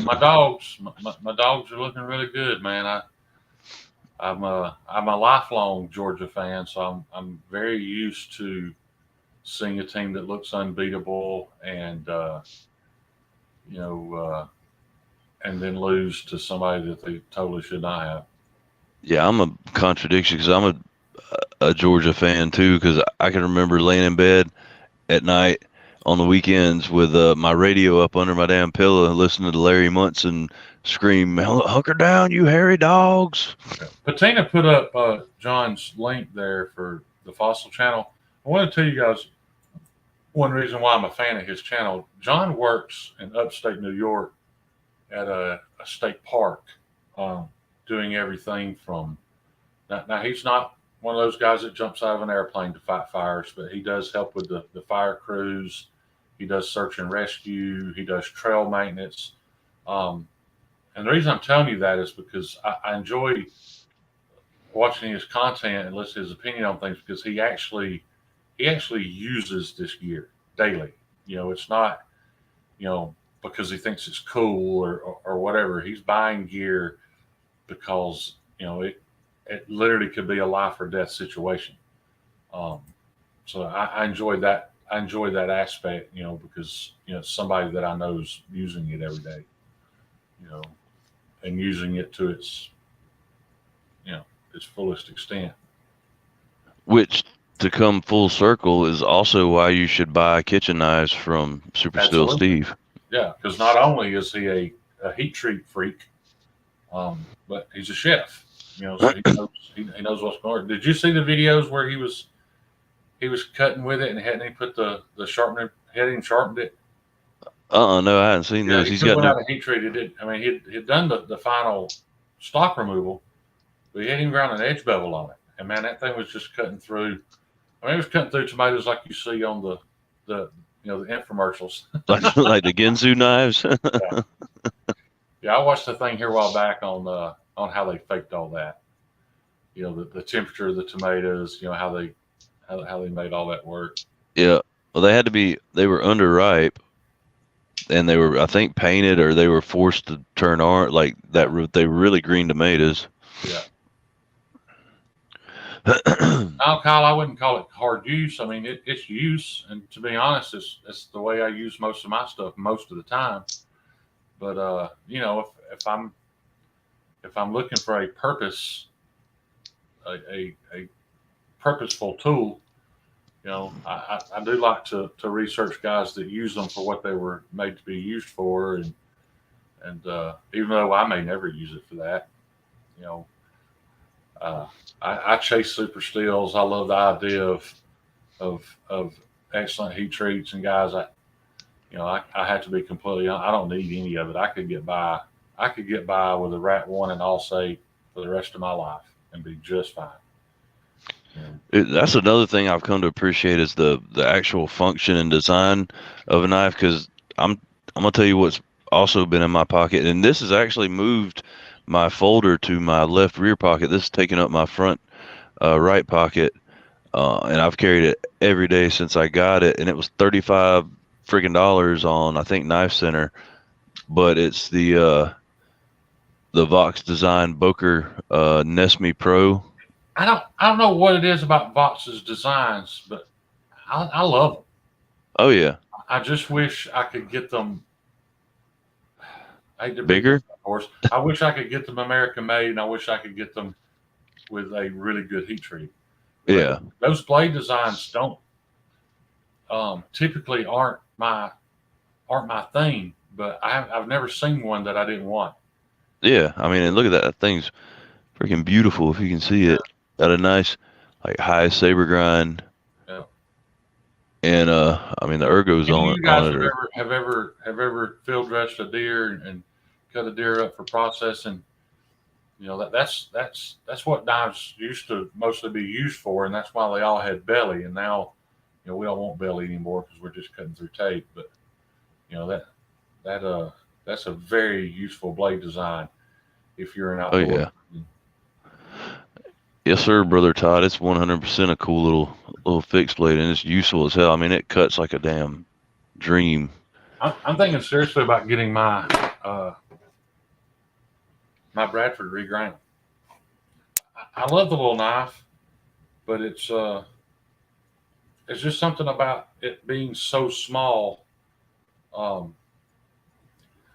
my dogs are looking really good, man. I'm a lifelong Georgia fan, so I'm very used to seeing a team that looks unbeatable and and then lose to somebody that they totally should not have. Yeah, I'm a contradiction because I'm a Georgia fan too. Because I can remember laying in bed at night on the weekends with my radio up under my damn pillow and listening to Larry Munson scream, "Hunker down, you hairy dogs!" Patina put up John's link there for the Fossil channel. I want to tell you guys one reason why I'm a fan of his channel. John works in upstate New York at a state park, doing everything from now he's not one of those guys that jumps out of an airplane to fight fires, but he does help with the fire crews. He does search and rescue. He does trail maintenance. And the reason I'm telling you that is because I enjoy watching his content and listening to his opinion on things because he actually uses this gear daily. It's not, because he thinks it's cool or whatever. He's buying gear because, it literally could be a life or death situation. So I enjoy that. I enjoy that aspect, because, somebody that I know is using it every day, and using it to its fullest extent. Which, to come full circle, is also why you should buy kitchen knives from Super Still Steve. Yeah, because not only is he a heat treat freak, but he's a chef. So he knows what's going on. Did you see the videos where he was cutting with it and hadn't he put the sharpener, hadn't sharpened it? No, I hadn't seen those. He's got out of heat treated it. I mean, he'd done the final stock removal, but he hadn't even ground an edge bevel on it. And man, that thing was just cutting through. I mean, it was cutting through tomatoes like you see on the infomercials. like the Ginsu knives. Yeah, I watched the thing here a while back on how they faked all that. The temperature of the tomatoes. How they made all that work. Yeah, well, they were underripe, and they were, I think, painted or they were forced to turn orange like that. They were really green tomatoes. Yeah. Now, Kyle, I wouldn't call it hard use. I mean, it's use, and to be honest, it's the way I use most of my stuff most of the time. But if I'm looking for a purpose, a purposeful tool, I do like to research guys that use them for what they were made to be used for, and even though I may never use it for that, Uh, I chase super steels. I love the idea of excellent heat treats and guys. I have to be completely honest. I don't need any of it. I could get by. I could get by with a Rat One and All Safe for the rest of my life and be just fine. That's another thing I've come to appreciate is the actual function and design of a knife. Because I'm gonna tell you what's also been in my pocket, and this has actually moved my folder to my left rear pocket. This is taking up my front right pocket, and I've carried it every day since I got it, and it was $35 on I think Knife Center, but it's the Vox Design Boker Nesme Pro. I don't know what it is about Vox's designs, but I love them. Oh yeah, I just wish I could get them. I hate to beat bigger. this, of course. I wish I could get them American made, and I wish I could get them with a really good heat treat. But Yeah, those blade designs don't typically aren't my thing. But I've never seen one that I didn't want. yeah. I mean, and look at that. That thing's freaking beautiful if you can see Yeah, it. Got a nice like high saber grind, yeah. and I mean the ergos Any of you on guys it are. have ever field dressed a deer and cut a deer up for processing? That's what knives used to mostly be used for, and that's why they all had belly. And now, we don't want belly anymore because we're just cutting through tape. But you know that that that's a very useful blade design if you're an Oh outdoor. yeah, yes sir, brother Todd. It's 100% a cool little fixed blade, and it's useful as hell. I mean, it cuts like a damn dream. I'm thinking seriously about getting uh, my Bradford reground. I love the little knife, but it's just something about it being so small. Um,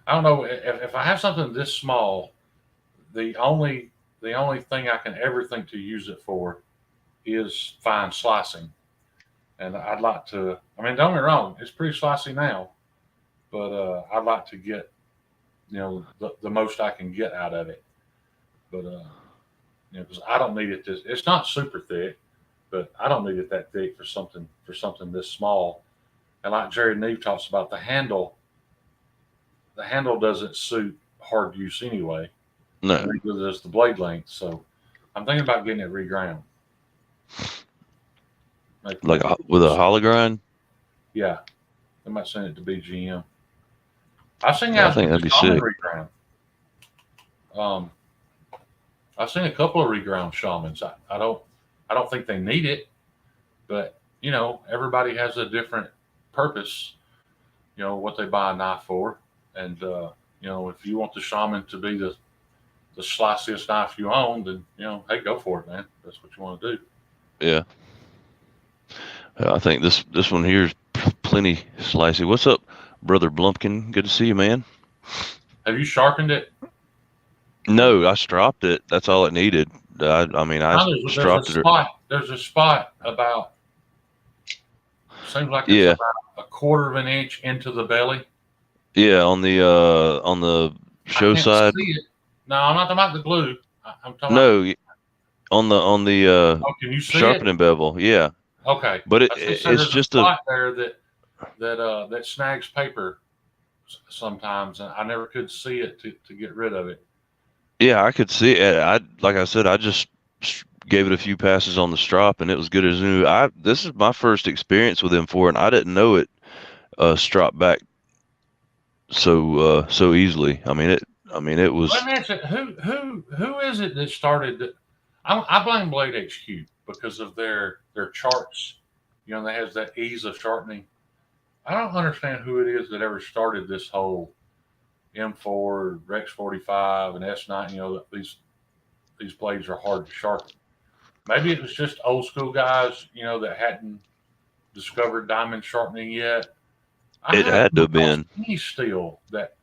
I don't know if I have something this small. The only the only thing I can ever think to use it for is fine slicing, and I'd like to. I mean, don't get me wrong, it's pretty slicey now, but I'd like to get the most I can get out of it. But because I don't need it. It's not super thick, but I don't need it that thick for something this small. And like Jerry Neve talks about the handle doesn't suit hard use anyway, and No, neither does the blade length. So I'm thinking about getting it reground. like Maybe with a hollow grind. yeah, I might send it to BGM. I've seen Yeah, I guys think get that'd the be shaman sick. reground. Um, I've seen a couple of reground shamans. I don't think they need it, but everybody has a different purpose. What they buy a knife for, and if you want the shaman to be the sliciest knife you own, then hey, go for it, man. That's what you want to do. Yeah, I think this one here is plenty slicey. What's up, brother Blumpkin? Good to see you, man. Have you sharpened it? Or No, I stropped it. That's all it needed. I mean, I now there's a stropped it. spot. There's a spot about seems like it's Yeah, about a quarter of an inch into the belly. yeah, on the I show can't side. see it. No, I'm not talking about the glue. I'm talking about. No, on the Oh, can you see it? sharpening bevel. Yeah, Okay. but I was gonna say it's there's a just a spot there that snags paper sometimes, and I never could see it to get rid of it. yeah. I could see it. I like I said, I just gave it a few passes on the strop, and it was good as new. I This is my first experience with M4, and I didn't know it strop back so easily. It Let was. me ask you, who is it that started that? I blame Blade HQ because of their charts. That has that ease of sharpening. I don't understand who it is that ever started this whole M4, Rex 45, and S9. That these blades are hard to sharpen. Maybe it was just old school guys, that hadn't discovered diamond sharpening yet. I It haven't had come to have across been. any steel that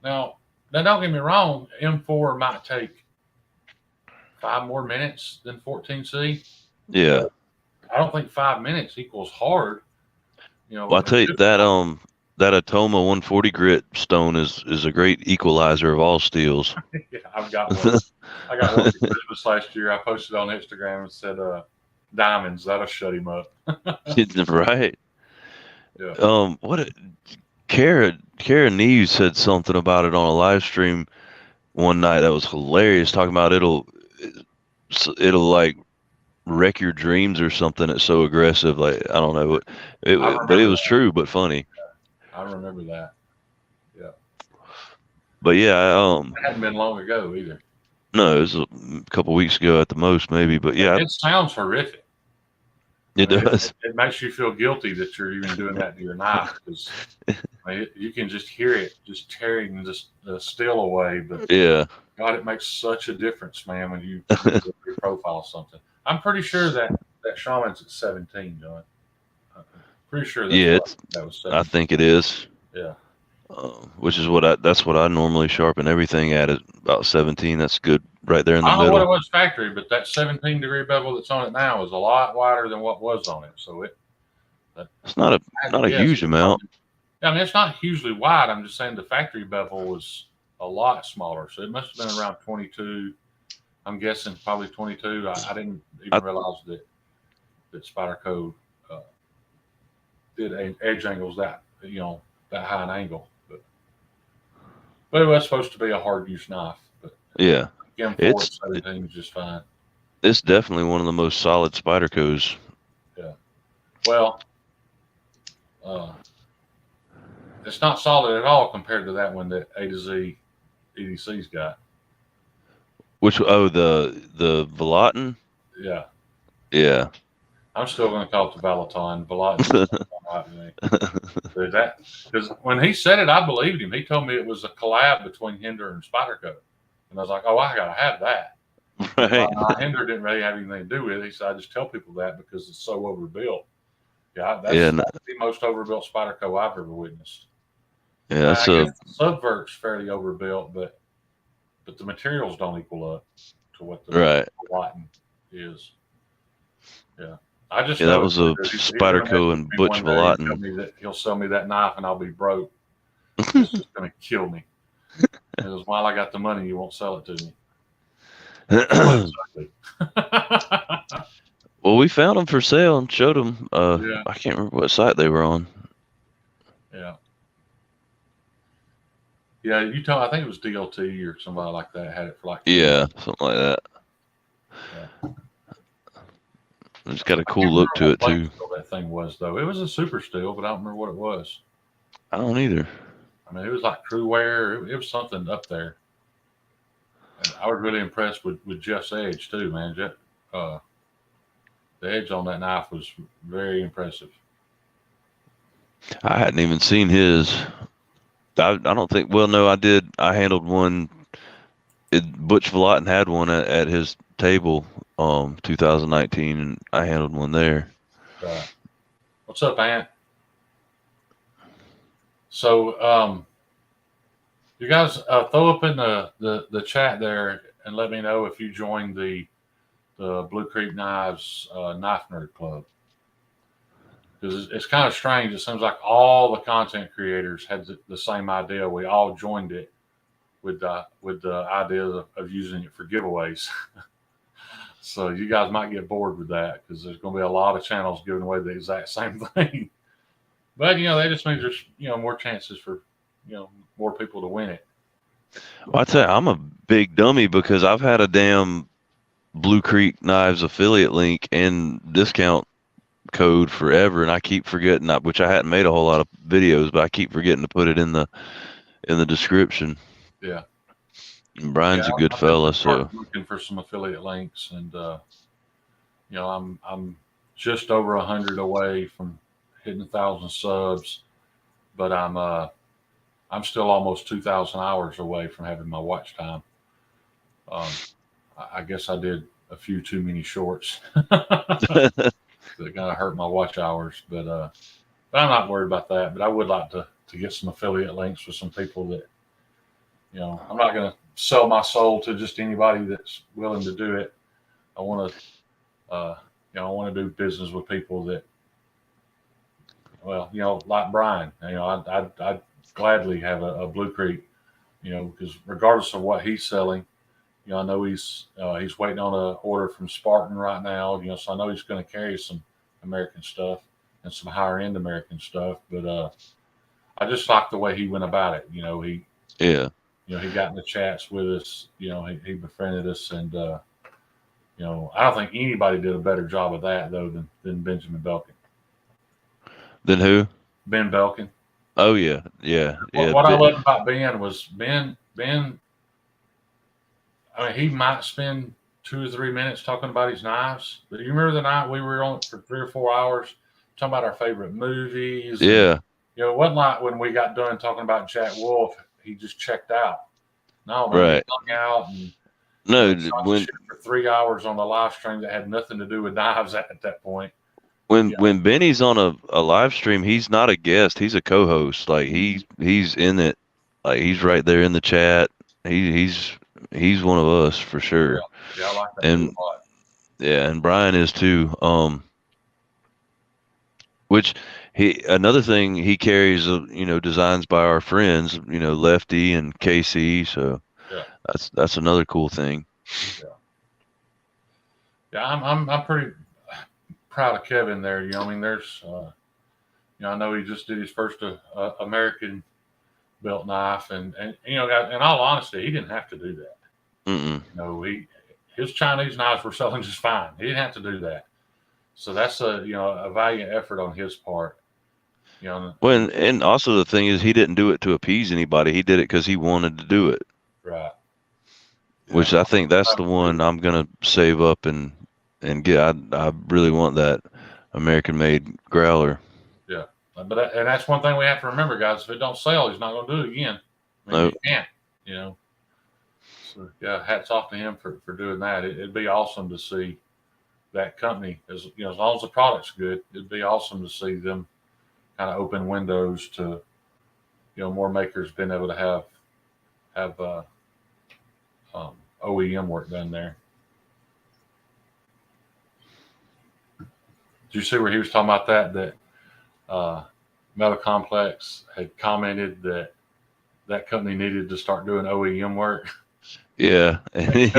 now. Now, don't get me wrong. M4 might take 5 more minutes than 14C, Yeah. but I don't think 5 minutes equals hard. Well, I Or tell you that difficult. that Atoma 140 grit stone is a great equalizer of all steels. Yeah, I've got one. I got one for Christmas last year. I posted on Instagram and said, "Diamonds, that'll shut him up." Right. Yeah. What Kara Neves said something about it on a live stream one night that was hilarious, talking about it'll like wreck your dreams or something. It's so aggressive. Like I don't know, I but it remember was that. true, but funny. I remember that. Yeah. But yeah, It hadn't been long ago either. no, it was a couple weeks ago at the most, maybe. But yeah, It sounds horrific. I it mean, does. it makes you feel guilty that you're even doing that to your knife because I mean, you can just hear it just tearing the steel away. But Yeah. God, it makes such a difference, man, when you do your profile something. I'm pretty sure that shaman's at 17, John. I'm pretty sure that's Yeah, what it's. that was I 17. think it is. Yeah. Which is that's what I normally sharpen everything at about 17. That's good right there in the I don't know what it middle. was factory, but that 17-degree bevel that's on it now is a lot wider than what was on it. So that, It's not a I had to not a guess huge it amount. probably. I mean, it's not hugely wide. I'm just saying the factory bevel was a lot smaller. So it must have been around 22. I'm guessing probably 22. I didn't even I realize that Spyderco uh, did edge angles that high an angle. But it was supposed to be a hard use knife. But yeah. M4 It's at 17 is just fine. it's definitely one of the most solid Spydercos. Yeah. Well, uh, it's not solid at all compared to that one that A to Z EDC's got. Which the Velatin? Yeah. Yeah. I'm still going to call it the Valaton. Valaton just don't right to me. Because when he said it, I believed him. He told me it was a collab between Hinder and Spyderco. And I was like, oh, I got to have that. He's like, Right. Hinder didn't really have anything to do with it. He said, I just tell people that because it's so overbuilt. Yeah, Yeah. that's the most overbuilt Spyderco I've ever witnessed. Yeah. I guess the Subvert's fairly overbuilt, but the materials don't equal up to what the Right. Latin is. Yeah. I just Yeah. That know it was a because he's going to Spyderco message and me Butch one day and tell Velatin. me that he'll sell me that knife and I'll be broke. It's just going to kill me. He goes, while I got the money, you won't sell it to me. Well, we found them for sale and showed them. Yeah. I can't remember what site they were on. Yeah. Yeah. You told I think it was DLT or somebody like that had it for like Yeah, something like that. Yeah. It's got a I can't cool look remember to what it plate too. steel that thing was though. It was a super steel, but I don't remember what it was. I don't either. I mean, it was like true wear. It was something up there. And I was really impressed with Jeff's edge too, man. Uh, the edge on that knife was very impressive. I hadn't even seen his. I don't think. Well, no, I did. I handled one. Butch Velatin had one at his table, 2019, and I handled one there. What's up, Ant? So, you guys throw up in the chat there and let me know if you joined the Blue Creek Knives Knife Nerd Club. Because it's kind of strange. It seems like all the content creators had the same idea. We all joined it with the idea of using it for giveaways. So you guys might get bored with that because there's going to be a lot of channels giving away the exact same thing. But that just means there's more chances for more people to win it. Well, I tell you, I'm a big dummy because I've had a damn Blue Creek Knives affiliate link and discount code forever, and I keep forgetting that, which I hadn't made a whole lot of videos, but I keep forgetting to put it in the description. Yeah. And Brian's a good fella, so looking for some affiliate links, and I'm just over 100 away from hitting 1,000 subs, but I'm still almost 2,000 hours away from having my watch time. I guess I did a few too many shorts that kind of hurt my watch hours, but I'm not worried about that. But I would like to get some affiliate links with some people that I'm not going to sell my soul to just anybody that's willing to do it. I want to I want to do business with people that well, like Brian, I'd gladly have a Blue Creek, because regardless of what he's selling, I know he's waiting on an order from Spartan right now, so I know he's going to carry some American stuff and some higher end American stuff. But I just like the way he went about it. Yeah. He got in the chats with us. He befriended us, and I don't think anybody did a better job of that though than Benjamin Belkin. Then who? Ben Belkin. Oh yeah, yeah, yeah. What I loved about Ben was Ben. I mean, he might spend 2 or 3 minutes talking about his knives, but you remember the night we were on for 3 or 4 hours talking about our favorite movies? Yeah. And, it wasn't like when we got done talking about Jack Wolf, he just checked out. No, man, Right. he hung out and No, talked when shit for 3 hours on the live stream that had nothing to do with knives at that point. when Benny's on a live stream, he's not a guest. He's a co-host. Like he's in it. Like he's right there in the chat. He's one of us for sure. Yeah, I like that And too a lot. yeah, and Brian is too. Which another thing he carries, designs by our friends, Lefty and KC. So Yeah. that's another cool thing. Yeah, I'm pretty proud of Kevin there. I mean, there's, I know he just did his first American built knife, and in all honesty, he didn't have to do that. His Chinese knives were selling just fine. He didn't have to do that. So that's a valiant effort on his part. Well, and also the thing is, he didn't do it to appease anybody. He did it because he wanted to do it. Right. Which I think that's the one I'm gonna save up and get. I really want that American-made growler. Yeah, but that's one thing we have to remember, guys. If it don't sell, he's not going to do it again. I mean, He can't. So yeah, hats off to him for doing that. It'd be awesome to see that company, as long as the product's good. It'd be awesome to see them kind of open windows to more makers being able to have OEM work done there. Did you see where he was talking about that Metal Complex had commented that company needed to start doing OEM work? Yeah. He's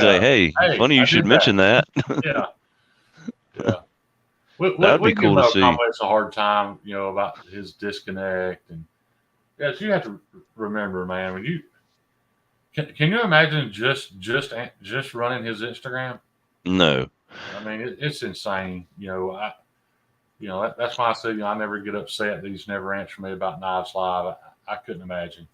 like, hey, funny you should mention that. Yeah. That'd be cool to see. Complex a hard time, about his disconnect, and yes, you have to remember, man. When you can you imagine just running his Instagram? No. I mean, it's insane. That's why I say I never get upset that he's never answered me about Knives Live. I couldn't imagine.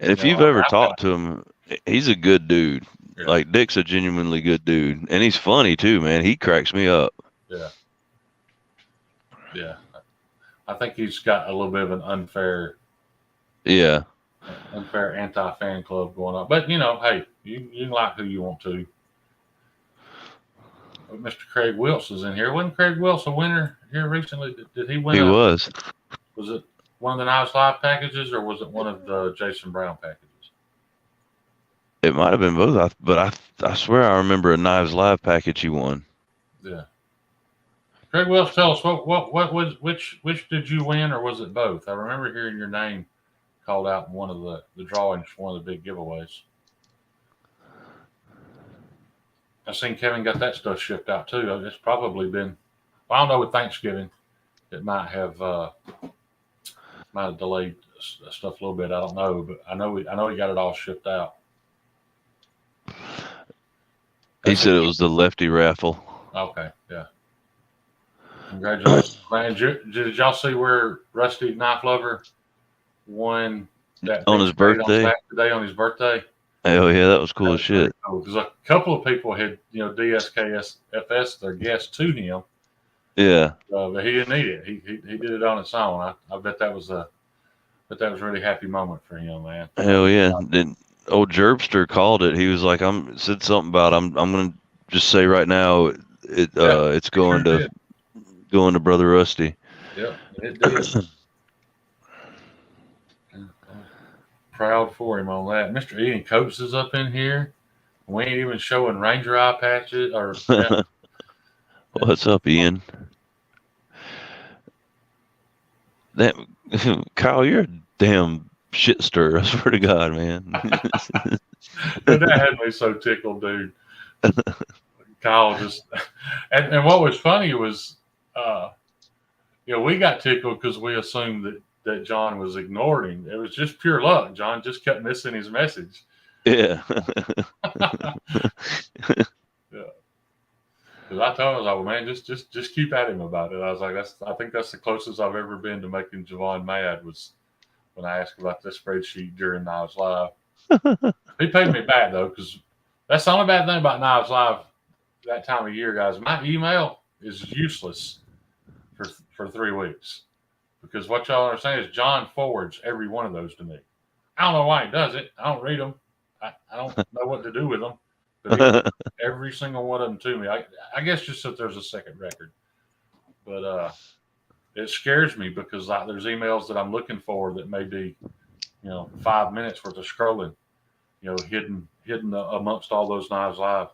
And if you've ever talked to him, he's a good dude. Yeah. Like Dick's a genuinely good dude, and he's funny too, man. He cracks me up. Yeah. I think he's got a little bit of an unfair anti-fan club going on. But hey, you can like who you want to. Mr. Craig Wills is in here. Wasn't Craig Wills a winner here recently? Did he win? He was. Was it one of the Knives Live packages, or was it one of the Jason Brown packages? It might have been both, but I swear I remember a Knives Live package he won. Yeah. Craig Wills, tell us what was which did you win, or was it both? I remember hearing your name called out in one of the drawings for one of the big giveaways. I've seen Kevin got that stuff shipped out too. It's probably been, I don't know, with Thanksgiving, it might have delayed stuff a little bit. I don't know, but I know he got it all shipped out. He said it was the Lefty raffle. Okay, yeah. Congratulations, man. Did y'all see where Rusty Knife Lover won that on his birthday? Today on his birthday. Oh yeah, that was cool as shit. Because a couple of people had DSKSFS their guest to him. Yeah. But he didn't need it. He did it on its own. I bet that was a really happy moment for him, man. Hell yeah. Then old Jerbster called it. He was like, said something about I'm gonna just say right now it's going to Brother Rusty. Yep, it did. Proud for him on that. Mr. Ian Coates is up in here. We ain't even showing Ranger eye patches. 'Or, What's up, Ian? Ian? Coates is up in here. We ain't even showing Ranger eye patches. Or, yeah. What's up, Ian? What's up, Ian? What's up, Ian? What's up, Ian? What's up, Ian? What's up, Ian? That Kyle, you're a damn shit stir. I swear to God, man. That had me so tickled, dude. Kyle just, and what was funny was, uh, we got tickled because we assumed that John was ignoring. It was just pure luck. John just kept missing his message. Yeah. Yeah. Because I told him, I was like, well, man, just keep at him about it. I was like, I think that's the closest I've ever been to making Javon mad was when I asked about this spreadsheet during Knives Live. He paid me back though, because that's the only bad thing about Knives Live that time of year, guys. My email is useless for 3 weeks because what y'all understand is John forwards every one of those to me. I don't know why he does it. I don't read them. I don't know what to do with them. But every single one of them to me. I guess just that there's a second record. But it scares me because there's emails that I'm looking for that may be, 5 minutes worth of scrolling, hidden amongst all those Knives Live.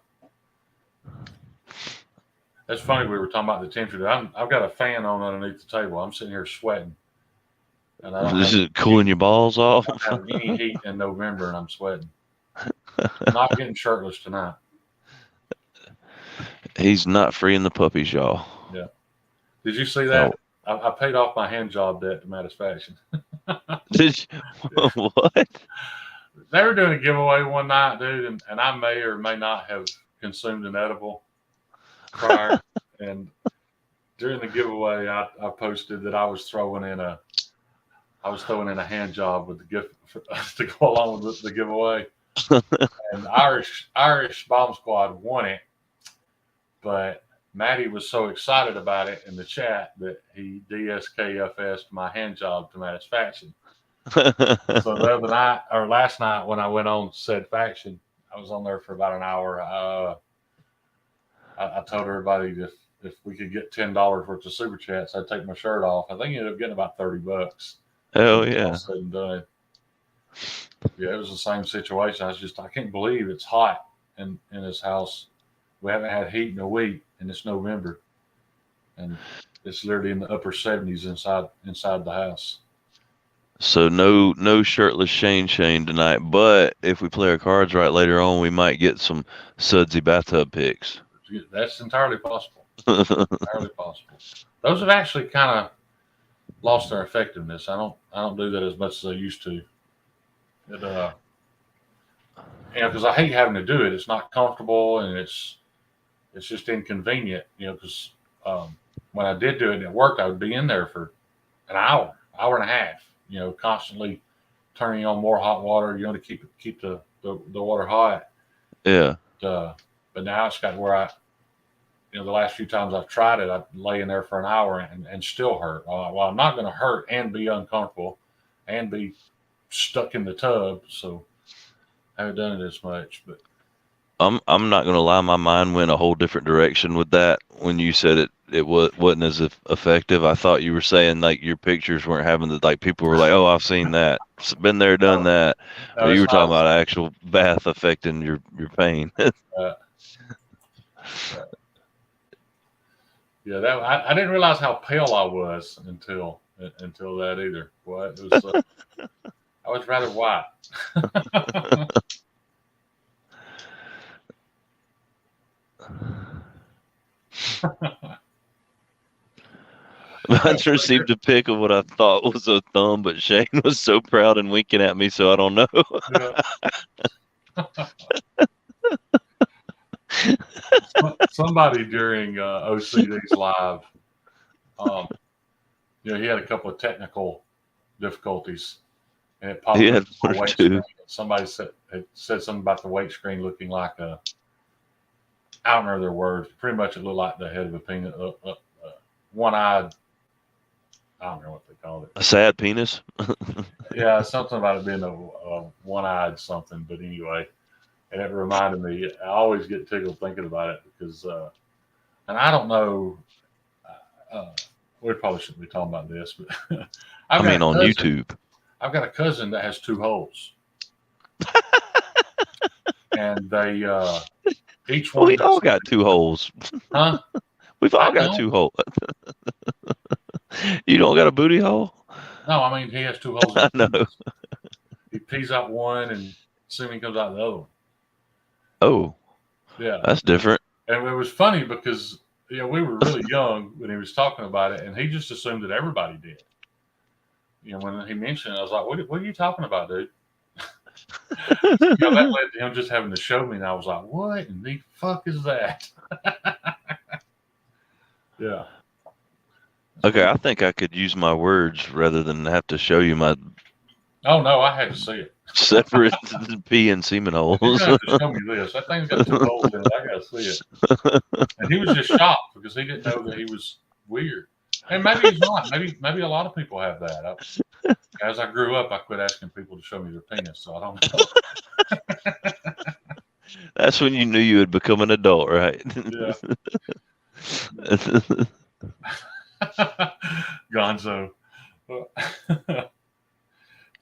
That's funny. We were talking about the temperature. I've got a fan on underneath the table. I'm sitting here sweating, and I don't This is cooling your balls off. I don't have any heat in November, and I'm sweating. I'm not getting shirtless tonight. He's not freeing the puppies, y'all. Yeah. Did you see that? Oh. I paid off my hand job debt to Satisfaction. Did you? What? They were doing a giveaway one night, dude, and I may or may not have consumed an edible prior. And during the giveaway, I posted that I was throwing in a hand job with the gift to go along with the giveaway. And Irish Bomb Squad won it, but Maddie was so excited about it in the chat that he DSKFS'd my hand job to Satisfaction. So the other night, or last night, when I went on said faction, I was on there for about an hour. I told everybody if we could get $10 worth of super chats, I'd take my shirt off. I think he ended up getting about $30. Hell yeah! All said and done. Yeah, it was the same situation. I can't believe it's hot in his house. We haven't had heat in a week, and it's November, and it's literally in the upper 70s inside the house. So no shirtless Shane tonight. But if we play our cards right later on, we might get some sudsy bathtub pics. That's entirely possible. Entirely possible. Those have actually kind of lost their effectiveness. I don't do that as much as I used to. Because I hate having to do it. It's not comfortable and it's just inconvenient. Because when I did do it and it worked, I would be in there for an hour and a half. Constantly turning on more hot water. To keep the water hot. Yeah. But now it's got where the last few times I've tried it, I lay in there for an hour and still hurt. Well, I'm not going to hurt and be uncomfortable and be stuck in the tub. So I haven't done it as much, but I'm not going to lie. My mind went a whole different direction with that when you said it wasn't as effective. I thought you were saying like your pictures weren't having like people were like, oh, I've seen that, been there, done that. No, you were talking about actual bath affecting your pain. Yeah, I didn't realize how pale I was until that either. What it was, I was rather white. I received a pic of what I thought was a thumb, but Shane was so proud and winking at me, so I don't know. Somebody during OCD's live, he had a couple of technical difficulties, and it popped up on the weight screen. Somebody said something about the weight screen looking like I don't know their words. Pretty much it looked like the head of a penis, one-eyed. I don't know what they called it. A sad penis? Yeah, something about it being a one-eyed something. But anyway, and it reminded me. I always get tickled thinking about it because, and I don't know. We probably shouldn't be talking about this, but on YouTube, I've got a cousin that has 2 holes, and they each one. We all got 2 holes. Huh? We've all got 2 holes. You don't got a booty hole? No, I mean he has two holes. I know. He pees out one, and semen comes out the other one. Oh, Yeah, that's different. and it was funny because we were really young when he was talking about it, and he just assumed that everybody did. When he mentioned it, I was like, "What are you talking about, dude?" That led to him just having to show me, and I was like, "What in the fuck is that?" Yeah. Okay, I think I could use my words rather than have to show you my Oh no, I had to see it. separate pee and semen You're holes. gonna have to show me this. That thing's got two holes in it. I gotta see it. And he was just shocked because he didn't know that he was weird. And maybe he's not. Maybe a lot of people have that. As I grew up, I quit asking people to show me their penis, so I don't know. That's when you knew you had become an adult, right? Yeah. Gonzo.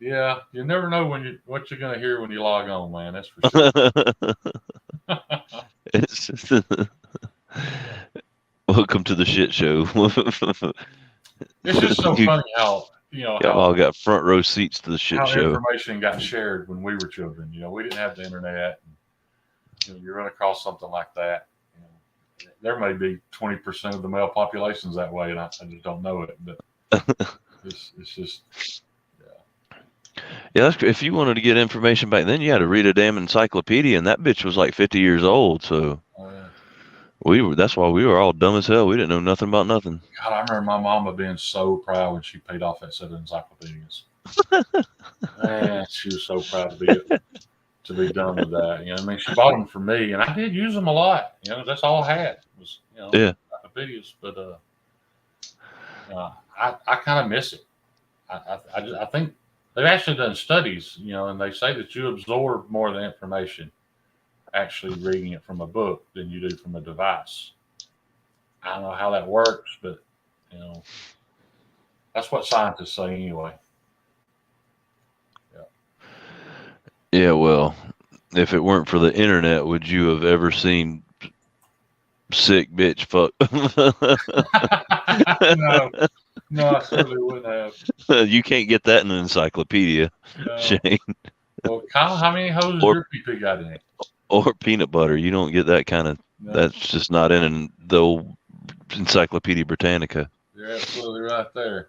Yeah, you never know what you're gonna hear when you log on, man. That's for sure. It's welcome to the shit show. It's just so funny how y'all all got front row seats to the shit how show. information got shared when we were children. We didn't have the internet. And, you run across something like that. There may be 20% of the male population's that way, and I just don't know it. But it's just. Yeah, if you wanted to get information back then, you had to read a damn encyclopedia, and that bitch was like 50 years old. So that's why we were all dumb as hell. We didn't know nothing about nothing. God, I remember my mama being so proud when she paid off that set of encyclopedias. Man, she was so proud to be done with that. I mean, she bought them for me, and I did use them a lot. That's all I had was encyclopedias. But I kind of miss it. I think they've actually done studies, and they say that you absorb more of the information actually reading it from a book than you do from a device. I don't know how that works, but that's what scientists say anyway. Yeah, well, if it weren't for the internet, would you have ever seen sick bitch fuck? No, I certainly wouldn't have. You can't get that in an encyclopedia, Shane. Well, Kyle, how many hoes does your PP got in it? Or peanut butter. You don't get that kind of. No. That's just not in the old Encyclopedia Britannica. You're absolutely right there.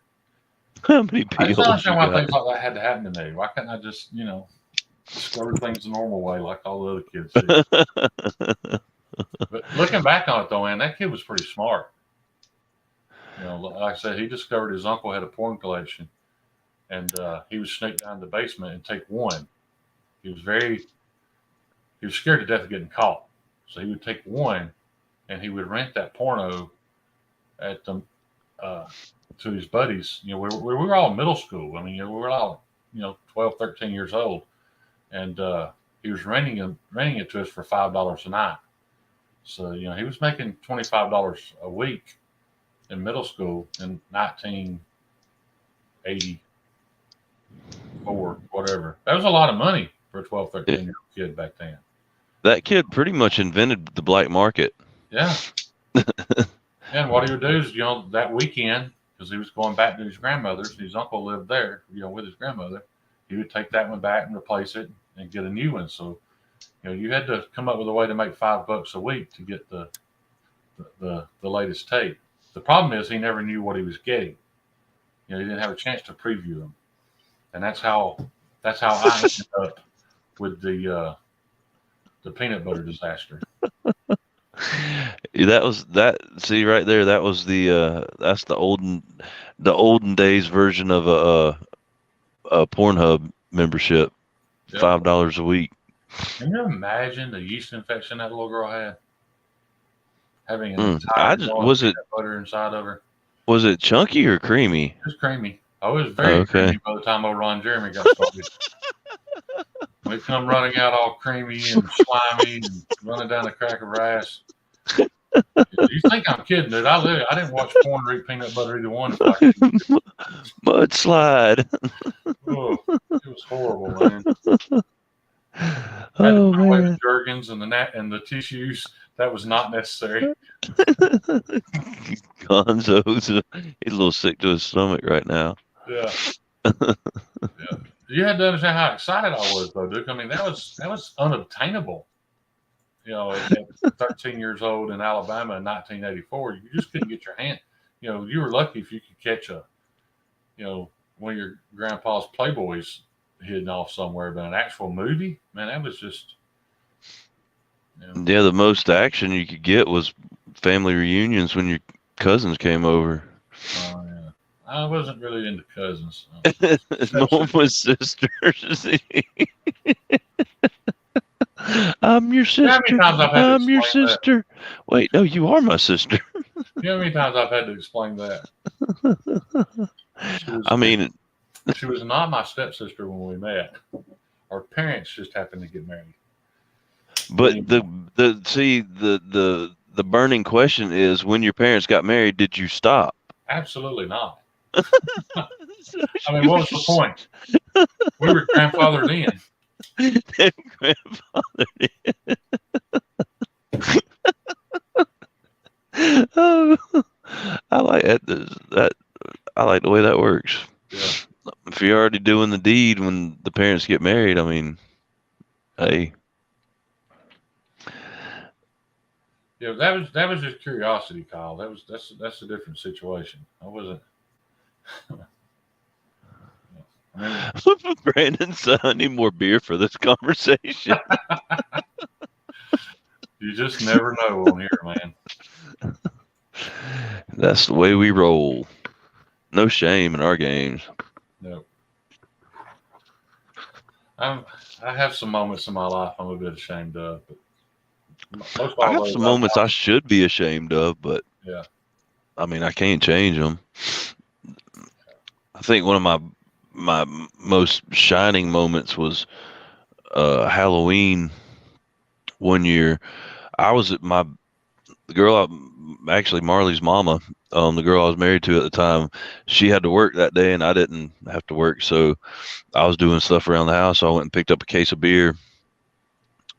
How many I just don't understand why things like that had to happen to me. Why couldn't I just, discover things the normal way like all the other kids do? But looking back on it, though, man, that kid was pretty smart. Like I said, he discovered his uncle had a porn collection, and he would sneak down the basement and take one. He was scared to death of getting caught, so he would take one, and he would rent that porno at to his buddies. We were all in middle school. I mean, we were all 12, 13 years old, and he was renting it to us for $5 a night. So he was making $25 a week in middle school in 1984, whatever. That was a lot of money for a 12, 13-year-old kid back then. That kid pretty much invented the black market. Yeah. And what he would do is, that weekend, because he was going back to his grandmother's, his uncle lived there, with his grandmother, he would take that one back and replace it and get a new one. So, you had to come up with a way to make $5 a week to get the latest tape. The problem is he never knew what he was getting. He didn't have a chance to preview them, and that's how I ended up with the peanut butter disaster. That was that. See right there. That was that's the olden days version of a Pornhub membership. Yep. $5 a week. Can you imagine the yeast infection that little girl had? Having an entire peanut butter inside of her. Was it chunky or creamy? It was creamy. I was very creamy by the time old Ron Jeremy got started. We come running out all creamy and slimy and running down the crack of rice. You think I'm kidding, dude? I didn't watch porn or eat peanut butter either one. Mudslide. Oh, it was horrible, man. Had to put away the Jergens and the tissues. That was not necessary. Gonzo's he's a little sick to his stomach right now. Yeah. Yeah. You had to understand how excited I was, though, Duke. I mean, that was unobtainable. At 13 years old in Alabama in 1984, you just couldn't get your hand. You were lucky if you could catch one of your grandpa's Playboys hidden off somewhere, but an actual movie, man, that was just, Yeah, the most action you could get was family reunions when your cousins came over. yeah. I wasn't really into cousins. Mom was sisters. I'm your You know how many sister. times I've had to I'm your explain that? sister. Wait, no, you are my sister. You know how many times I've had to explain that? She was I mean, she was not my stepsister when we met. Our parents just happened to get married. But but anyway, the burning question is, when your parents got married, did you stop? absolutely not. So I mean, you what were was the point? We were grandfathered in. their grandfather. Oh, I like that. I like the way that works. Yeah. If you're already doing the deed when the parents get married, I mean, hey. Yeah, that was just curiosity, Kyle. That's a different situation. I wasn't. I mean, Brandon said, I need more beer for this conversation. you just never know on here, man. That's the way we roll. No shame in our games. No, I'm. I have some moments in my life I'm a bit ashamed of, but most I all have those some moments I should be ashamed of, but yeah. I mean, I can't change them. I think one of my most shining moments was Halloween one year. I was at the girl, actually Marley's mama, the girl I was married to at the time. She had to work that day, and I didn't have to work, so I was doing stuff around the house. So I went and picked up a case of beer,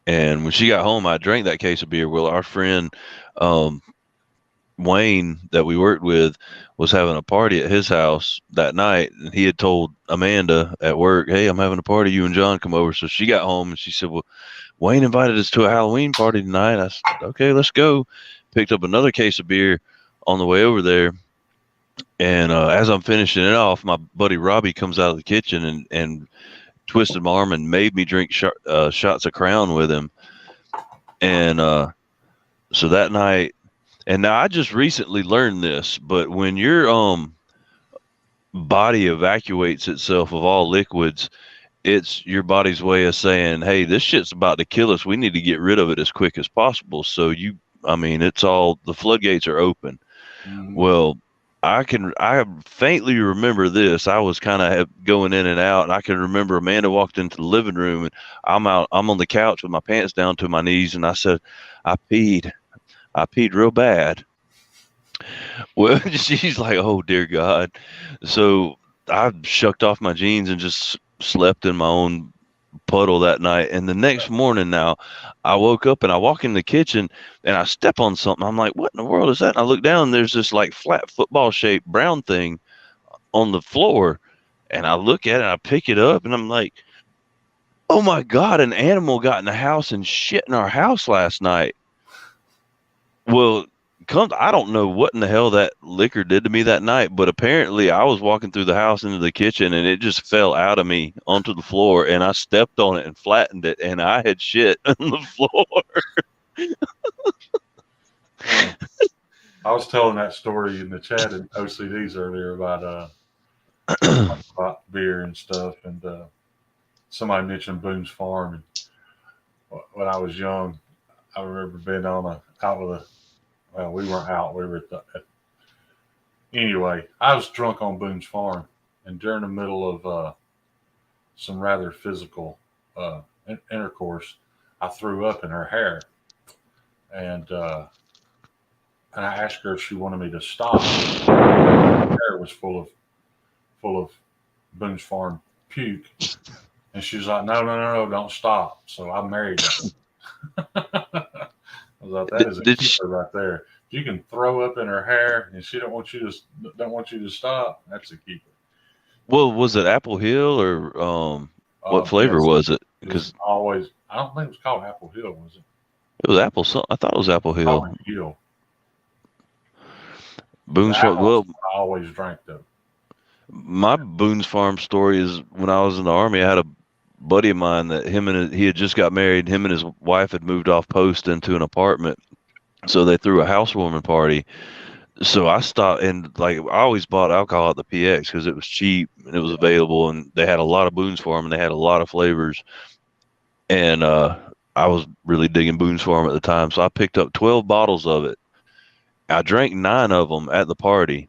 and when she got home, I drank that case of beer. Well, our friend um, Wayne that we worked with was having a party at his house that night, and he had told Amanda at work, "Hey, I'm having a party. You and John come over." So she got home and she said, "Well, Wayne invited us to a Halloween party tonight." I said, "Okay, let's go." Picked up another case of beer on the way over there, and as I'm finishing it off, my buddy Robbie comes out of the kitchen and twisted my arm and made me drink shots of Crown with him. And so that night, and now I just recently learned this, but when your body evacuates itself of all liquids, it's your body's way of saying, "Hey, this shit's about to kill us. We need to get rid of it as quick as possible." So I mean, it's all the floodgates are open. Mm-hmm. Well, I faintly remember this. I was kind of going in and out, and I can remember Amanda walked into the living room, and I'm on the couch with my pants down to my knees, and I said, "I peed. I peed real bad." Well, she's like, "Oh dear God." So I shucked off my jeans and just slept in my own puddle that night. And the next morning, now I woke up and I walk in the kitchen and I step on something. I'm like, "What in the world is that?" And I look down and there's this like flat football shaped brown thing on the floor. And I look at it and I pick it up and I'm like, "Oh my God, an animal got in the house and shit in our house last night." Well, I don't know what in the hell that liquor did to me that night, but apparently I was walking through the house into the kitchen and it just fell out of me onto the floor and I stepped on it and flattened it and I had shit on the floor. I was telling that story in the chat in OCDs earlier about beer and stuff, and somebody mentioned Boone's Farm. And when I was young, I remember being out with a well, we weren't out. We were anyway. I was drunk on Boone's Farm, and during the middle of some rather physical intercourse, I threw up in her hair, and I asked her if she wanted me to stop. Her hair was full of Boone's Farm puke, and she was like, "No, no, no, no, don't stop." So I married her. I was like, "That is a Did she, keeper right there. If you can throw up in her hair, and she don't want you to stop. That's a keeper." Well, was it Apple Hill or what flavor Yes, was it? it was Because always. I don't think it was called Apple Hill, was it? it was Apple. I thought it was Apple Hill. Probably Hill. The Boone's Farm. apple is Well, what I always drank though. my Boone's Farm story is when I was in the Army. I had a buddy of mine that he had just got married. Him and his wife had moved off post into an apartment, so they threw a housewarming party. So I stopped and like I always bought alcohol at the PX because it was cheap and it was available, and they had a lot of Boone's Farm and they had a lot of flavors. And I was really digging Boone's Farm at the time, so I picked up 12 bottles of it. I drank 9 of them at the party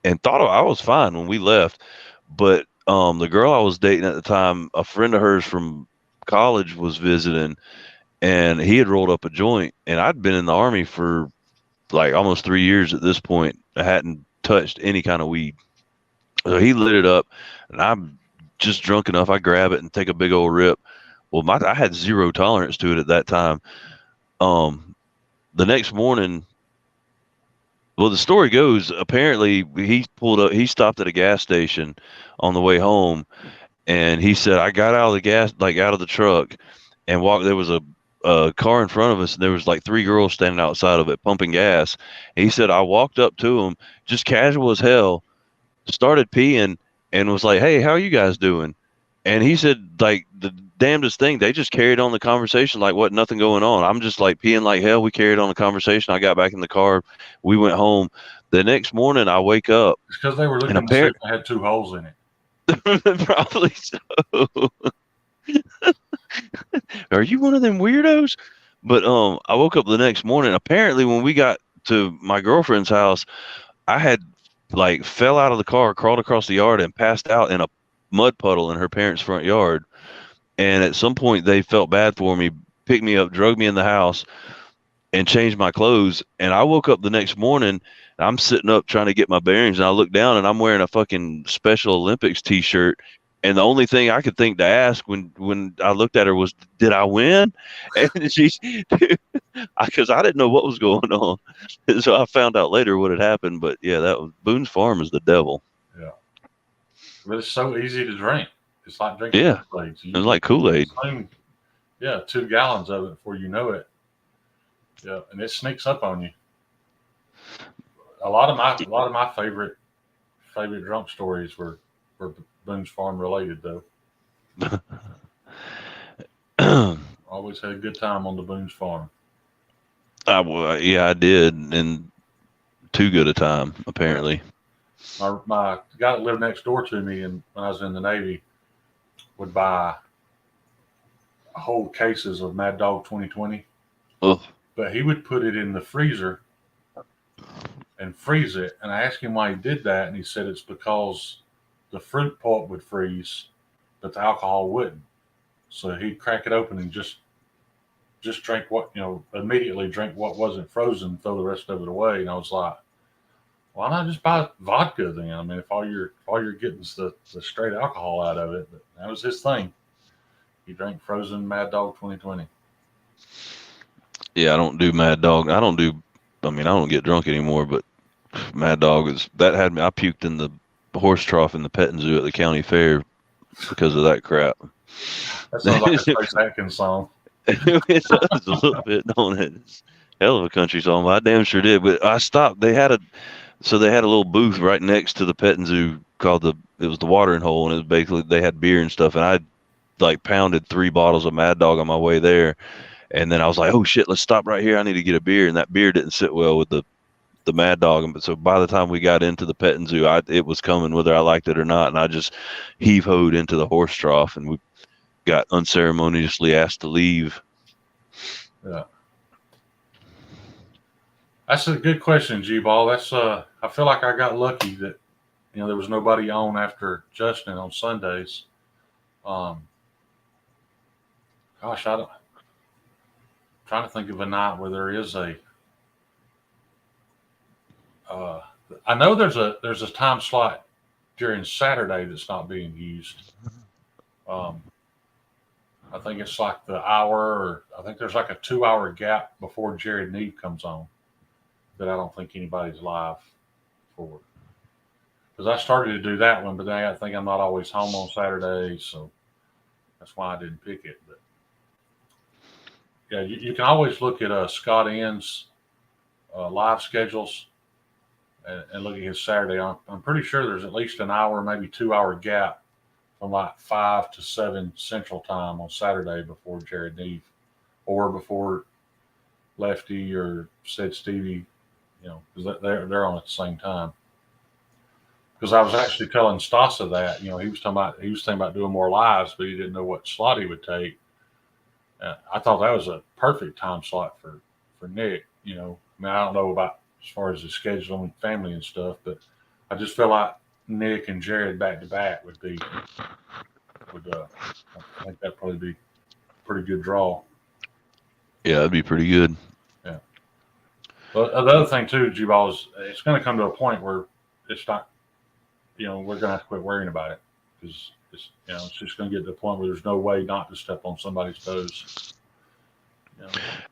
and thought I was fine when we left. But the girl I was dating at the time, a friend of hers from college was visiting, and he had rolled up a joint, and I'd been in the Army for like almost 3 years at this point. I hadn't touched any kind of weed. So he lit it up, and I'm just drunk enough. I grab it and take a big old rip. Well, I had zero tolerance to it at that time. Um, the next morning, well, the story goes apparently he pulled up, he stopped at a gas station on the way home, and he said, I got out of the gas, like out of the truck, and walked. There was a car in front of us, and there was like 3 girls standing outside of it pumping gas. And he said, I walked up to them, just casual as hell, started peeing, and was like, "Hey, how are you guys doing?" And he said, like the damnedest thing, they just carried on the conversation like what nothing going on. I'm just like peeing like hell. We carried on the conversation. I got back in the car. We went home. The next morning, I wake up It's because they were and looking to see if it had 2 holes in it. probably so. Are you one of them weirdos? But I woke up the next morning. Apparently, when we got to my girlfriend's house, I had like fell out of the car, crawled across the yard, and passed out in a mud puddle in her parents' front yard. And at some point, they felt bad for me, picked me up, drug me in the house, and changed my clothes. And I woke up the next morning. I'm sitting up trying to get my bearings, and I look down, and I'm wearing a fucking Special Olympics T-shirt. And the only thing I could think to ask when I looked at her was, "Did I win?" And she's because I didn't know what was going on, so I found out later what had happened. But yeah, that was Boone's Farm is the devil. Yeah, but it's so easy to drink. It's like drinking Yeah, Kool-Aid. it was like Kool-Aid. Consume, yeah, 2 gallons of it before you know it. Yeah, and it sneaks up on you. A lot of my favorite drunk stories were Boone's Farm related though. Always had a good time on the Boone's Farm. Yeah, I did, and too good a time Yeah. apparently. My guy that lived next door to me, and when I was in the Navy, would buy whole cases of Mad Dog 2020, Oh, but he would put it in the freezer and freeze it. And I asked him why he did that, and he said it's because the fruit pulp would freeze, but the alcohol wouldn't. So he'd crack it open and just drink what immediately drink what wasn't frozen, throw the rest of it away. And I was like, why not just buy vodka then? I mean, if all you're getting is the straight alcohol out of it. But that was his thing. He drank frozen Mad Dog 2020. yeah, I don't do Mad Dog. I don't do. I mean, I don't get drunk anymore, but Mad Dog is that had me. I puked in the horse trough in the petting zoo at the county fair because of that crap. That sounds like a Trace Atkins song. It does a little bit, don't it? It's a hell of a country song, but I damn sure did. But I stopped. They had a little booth right next to the petting zoo called it was the watering hole, and it was basically they had beer and stuff. And I like pounded 3 bottles of Mad Dog on my way there, and then I was like, oh shit, let's stop right here. I need to get a beer, and that beer didn't sit well with the Mad Dog. But so by the time we got into the petting zoo, it was coming whether I liked it or not, and I just heave hoed into the horse trough, and we got unceremoniously asked to leave. Yeah. That's a good question, G Ball. That's I feel like I got lucky that there was nobody on after Justin on Sundays. Um, gosh, trying to think of a night where there is a. Uh, I know there's a time slot during Saturday that's not being used. Um, I think it's like the hour, or I think there's like a 2 hour gap before Jared Neve comes on that I don't think anybody's live for. because I started to do that one, but then I think I'm not always home on Saturdays, so that's why I didn't pick it. But yeah, you can always look at Scott N's live schedules and look at his Saturday. I'm pretty sure there's at least an hour, maybe 2 hour gap from like 5 to 7 Central Time on Saturday before Jared Neve or before Lefty or said Stevie, because they're on at the same time. Because I was actually telling Stasa that, he was thinking about doing more lives, but he didn't know what slot he would take. I thought that was a perfect time slot for Nick. I mean, I don't know about as far as his schedule and family and stuff, but I just feel like Nick and Jared back to back would I think that'd probably be a pretty good draw. Yeah, that'd be pretty good. Yeah. But the other thing too, G-Ball, is it's going to come to a point where it's not, we're going to have to quit worrying about it because it's just going to get to the point where there's no way not to step on somebody's toes.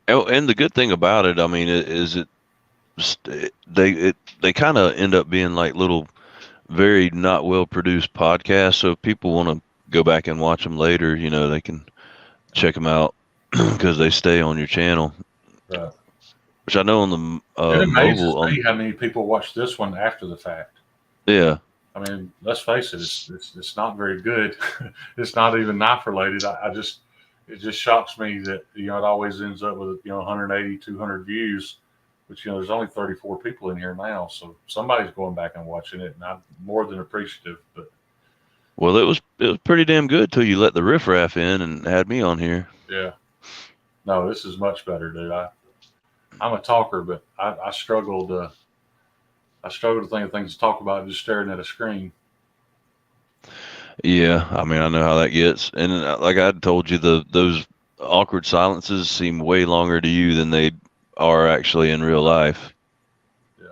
And the good thing about it, I mean, is they kind of end up being like little, very not well produced podcasts. So if people want to go back and watch them later, they can check them out because they stay on your channel. Right. Which I know on the it amazes mobile. Me how many people watch this one after the fact. Yeah. I mean, let's face it, it's not very good. It's not even knife related. It just shocks me that, it always ends up with, 180, 200 views, which, there's only 34 people in here now. So somebody's going back and watching it, and I'm more than appreciative. But well, it was pretty damn good till you let the riffraff in and had me on here. Yeah. No, this is much better, dude. I'm a talker, but I struggle to think of things to talk about just staring at a screen. Yeah, I mean, I know how that gets, and like I told you, those awkward silences seem way longer to you than they are actually in real life. Yeah.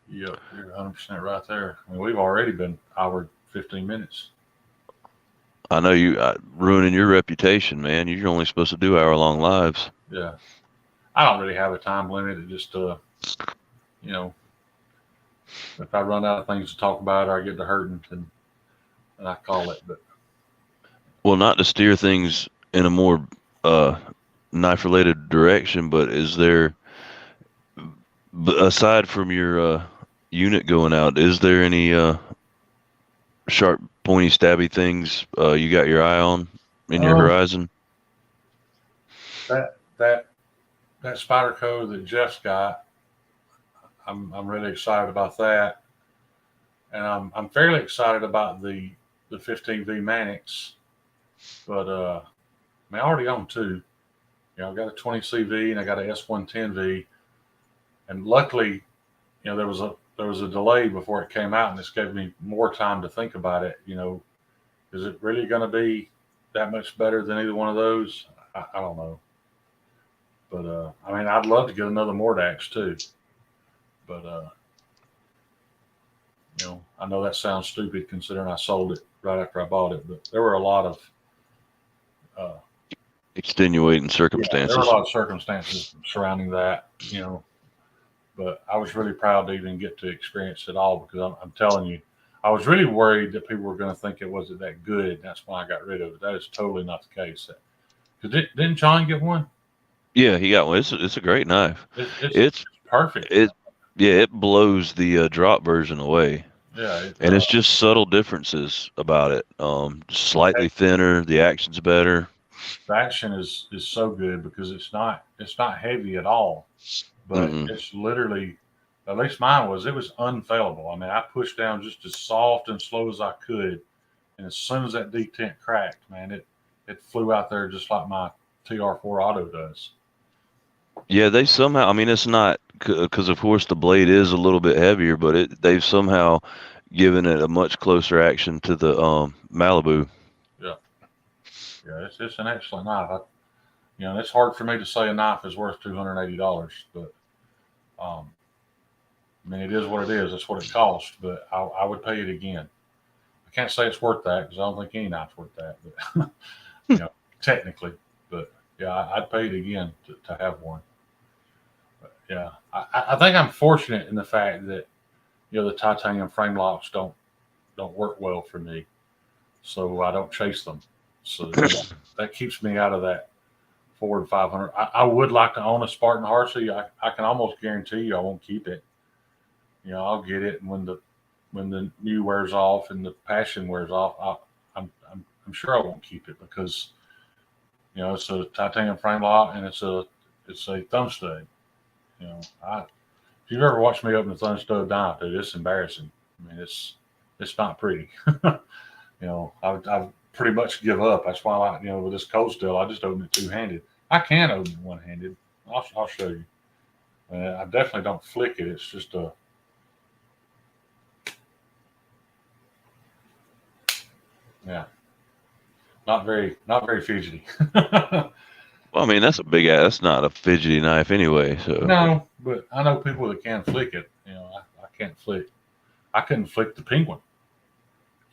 Yep, you're 100% right there. I mean, we've already been hour 15 minutes. I know you ruining your reputation, man. You're only supposed to do hour-long lives. Yeah, I don't really have a time limit. It just, if I run out of things to talk about or I get to hurting, then I call it. But well, not to steer things in a more knife-related direction, but is there, aside from your unit going out, is there any sharp, pointy, stabby things you got your eye on in your horizon? That Spyderco that Jeff's got, I'm really excited about that, and I'm fairly excited about the 15V Mannix, but I already own two. I've got a 20CV and I got a S110V, and luckily, there was a delay before it came out, and this gave me more time to think about it. Is it really going to be that much better than either one of those? I don't know. But I'd love to get another Mordax too. But I know that sounds stupid considering I sold it right after I bought it. But there were a lot of extenuating circumstances. There were a lot of circumstances surrounding that. But I was really proud to even get to experience it all because I'm telling you, I was really worried that people were going to think it wasn't that good. That's why I got rid of it. That is totally not the case. Because didn't John get one? Yeah, he got one. It's a great knife. It's perfect. It blows the drop version away. Yeah, and it's just subtle differences about it. Slightly thinner. The action's better. The action is so good because it's not heavy at all, but it's literally, at least mine was. It was unfailable. I mean, I pushed down just as soft and slow as I could, and as soon as that detent cracked, man, it flew out there just like my TR4 Auto does. Yeah, they somehow, I mean, it's not, because of course the blade is a little bit heavier, but they've somehow given it a much closer action to the Malibu. Yeah, it's an excellent knife. It's hard for me to say a knife is worth $280, but it is what it is. It's what it costs, but I would pay it again. I can't say it's worth that because I don't think any knife's worth that, but technically. But yeah, I'd pay it again to have one. But, yeah, I think I'm fortunate in the fact that the titanium frame locks don't work well for me, so I don't chase them. So that keeps me out of that 400 to 500. I would like to own a Spartan Harsey. I can almost guarantee you I won't keep it. I'll get it, and when the new wears off and the passion wears off, I'm sure I won't keep it because it's a titanium frame lock and it's a thumb stud. If you've ever watched me open a thumb stud diamond, dude, it's embarrassing. I mean, it's not pretty. I've pretty much give up. That's why with this cold steel, I just open it two-handed. I can open it one-handed. I'll show you. I definitely don't flick it. It's just not very fidgety. Well, I mean, that's a big ass. That's not a fidgety knife anyway. So No, but I know people that can flick it. I can't flick. I couldn't flick the Penguin,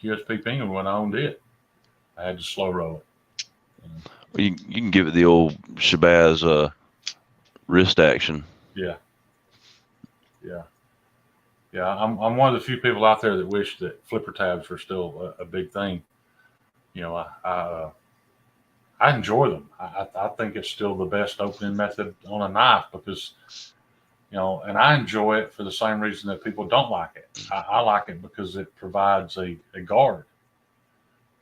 QSP Penguin when I owned it. I had to slow roll it. you can give it the old Shabazz wrist action. Yeah. I'm one of the few people out there that wish that flipper tabs were still a big thing. I enjoy them. I think it's still the best opening method on a knife because, and I enjoy it for the same reason that people don't like it. I like it because it provides a guard.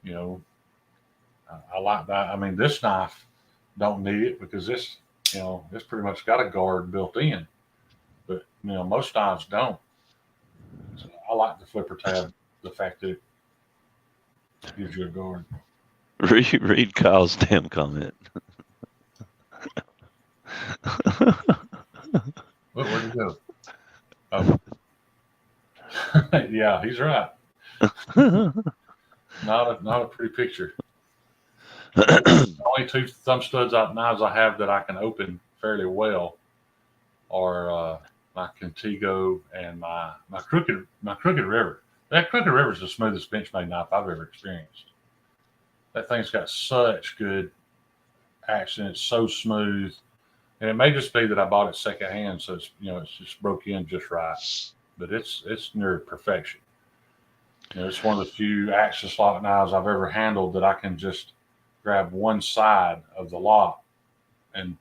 I like that. I mean, this knife don't need it because it's pretty much got a guard built in, but most knives don't. So I like the flipper tab, the fact that it gives you a guard. Read Kyle's damn comment. Where'd he go? Oh. Yeah, he's right. Not a pretty picture. The only two thumb studs knives I have that I can open fairly well are my Contigo and my Crooked River. That Crooked River is the smoothest Benchmade knife I've ever experienced. That thing's got such good action. It's so smooth. And it may just be that I bought it secondhand, so it's just broke in just right. But it's near perfection. It's one of the few axis lock knives I've ever handled that I can just grab one side of the lock and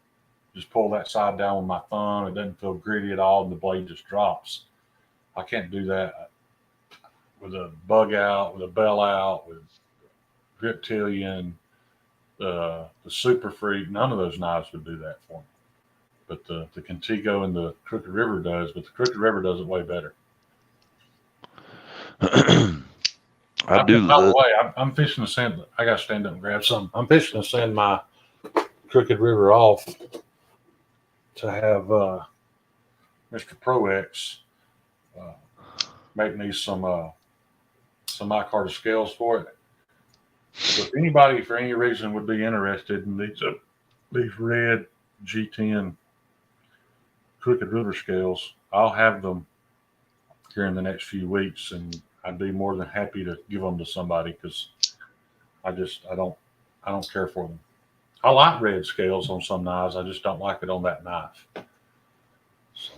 just pull that side down with my thumb. It doesn't feel gritty at all, and the blade just drops. I can't do that with a bug out, with a bell out, with Griptilian, the Super Freak. None of those knives would do that for me. But the Contigo and the Crooked River does, but the Crooked River does it way better. By the way, I'm fishing to send. I got to stand up and grab some. I'm fishing to send my Crooked River off to have Mr. Pro X make me some micarta scales for it. So if anybody, for any reason, would be interested in these red G10 Crooked River scales, I'll have them here in the next few weeks, and I'd be more than happy to give them to somebody because I don't care for them. I like red scales on some knives. I just don't like it on that knife. So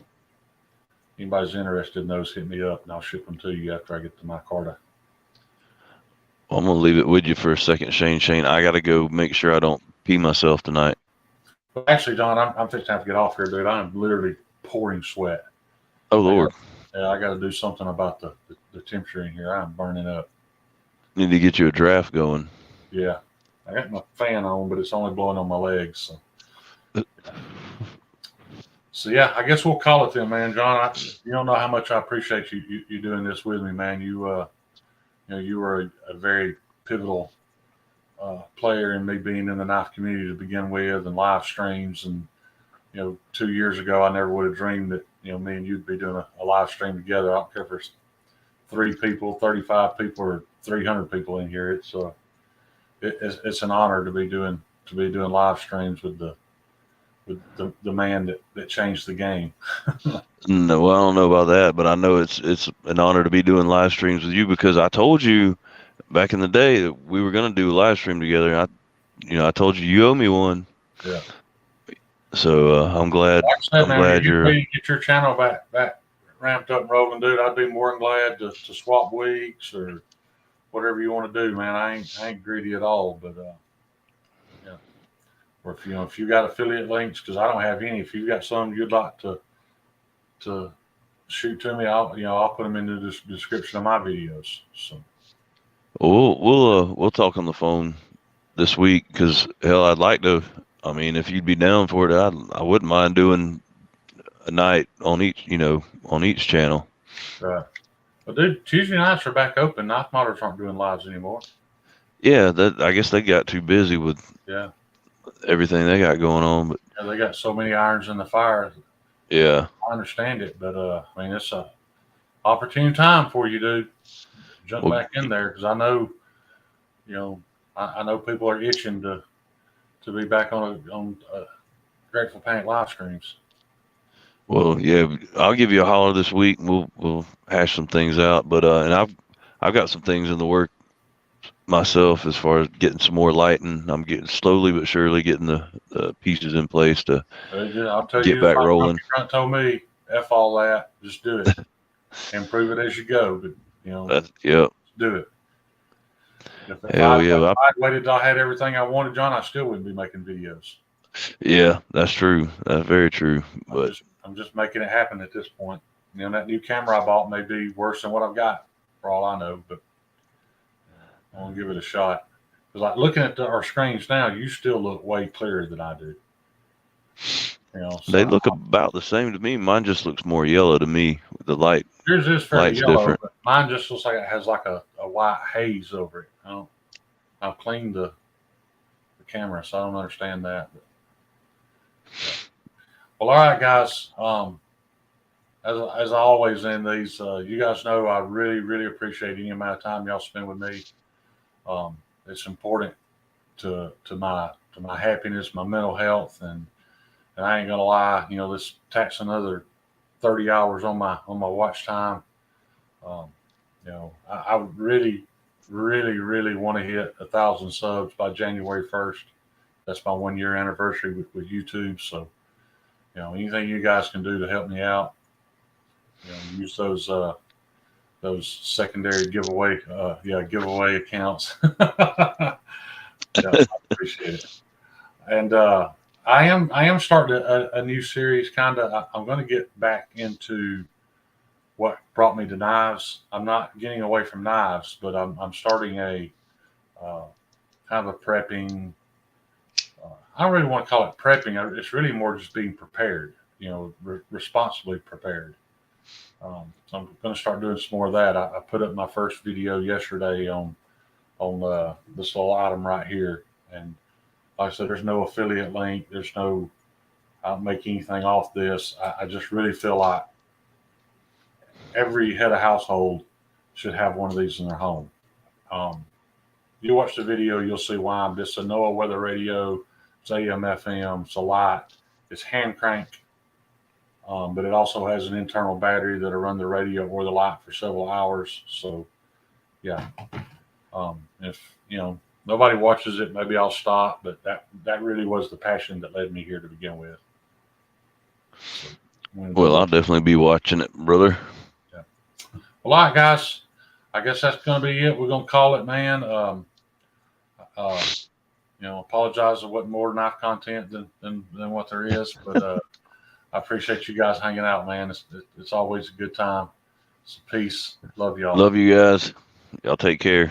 anybody's interested in those, hit me up and I'll ship them to you after I get the micarta. Well, I'm going to leave it with you for a second, Shane. I got to go make sure I don't pee myself tonight. Well, actually, Don, I'm fixing to have to get off here, dude. I'm literally pouring sweat. Oh, Lord. I got to do something about the temperature in here. I'm burning up. Need to get you a draft going. Yeah. I got my fan on, but it's only blowing on my legs. So yeah, I guess we'll call it then, man. John, you don't know how much I appreciate you doing this with me, man. You were a very pivotal player in me being in the knife community to begin with, and live streams. And 2 years ago, I never would have dreamed that me and you'd be doing a live stream together. I don't care if there's 3 people, 35 people, or 300 people in here. It's an honor to be doing live streams with the man that changed the game. No, well, I don't know about that, but I know it's an honor to be doing live streams with you because I told you back in the day that we were going to do a live stream together. I told you owe me one. Yeah. So I'm glad. Like I said, man, glad you're get your channel back ramped up and rolling, dude, I'd be more than glad to swap weeks or whatever you want to do, man. I ain't greedy at all, but yeah. Or if you got affiliate links, because I don't have any. If you've got some you'd like to shoot to me, I'll put them in the description of my videos. So We'll talk on the phone this week because hell, I'd like to. I mean, if you'd be down for it, I wouldn't mind doing a night on each channel. right. Well, dude, Tuesday nights are back open. Knife Modders aren't doing lives anymore. Yeah, I guess they got too busy with everything they got going on. But yeah, they got so many irons in the fire. Yeah, I understand it, but I mean, it's a opportune time for you, dude. Jump back in there because I know, I know people are itching to be back on Grateful Panic live streams. Well, yeah, I'll give you a holler this week, and we'll hash some things out. But and I've got some things in the work myself as far as getting some more lighting. I'm getting slowly but surely getting the pieces in place to I'll tell get you, back like rolling. Grunt told me, F all that, just do it. Improve it as you go, but Yep. do it. If Hell yeah! I'd waited till I had everything I wanted, John, I still wouldn't be making videos. Yeah, that's true. That's very true. But I'm just making it happen at this point. That new camera I bought may be worse than what I've got, for all I know, but I want to give it a shot. Because like looking at our screens now, you still look way clearer than I do. So they look about the same to me. Mine just looks more yellow to me. The light. Yours is fairly yellow, different. but mine just looks like it has like a white haze over it. I've cleaned the camera, so I don't understand that. But, yeah. Well, all right, guys. As I always end these, you guys know I really, really appreciate any amount of time y'all spend with me. It's important to my happiness, my mental health, and I ain't gonna lie, this takes another 30 hours on my watch time. I really, really, really want to hit 1,000 subs by January 1st. That's my 1 year anniversary with YouTube. So, anything you guys can do to help me out, use those secondary giveaway accounts. I appreciate it. And I am starting a new series. I'm going to get back into what brought me to knives. I'm not getting away from knives, but I'm starting a kind of a prepping. I don't really want to call it prepping. It's really more just being prepared. Responsibly prepared. So I'm going to start doing some more of that. I put up my first video yesterday on this little item right here, and like I said, there's no affiliate link. I don't make anything off this. I just really feel like every head of household should have one of these in their home. You watch the video, you'll see why. It's a NOAA weather radio. It's AM, FM. It's a light. It's hand crank. But it also has an internal battery that'll run the radio or the light for several hours. So, yeah. If nobody watches it, maybe I'll stop. But that really was the passion that led me here to begin with. So, well, I'll definitely be watching it, brother. Yeah. Well, all right, guys. I guess that's going to be it. We're going to call it, man. Apologize if it wasn't more knife content than what there is, but I appreciate you guys hanging out, man. It's always a good time. It's peace. Love y'all. Love you guys. Y'all take care.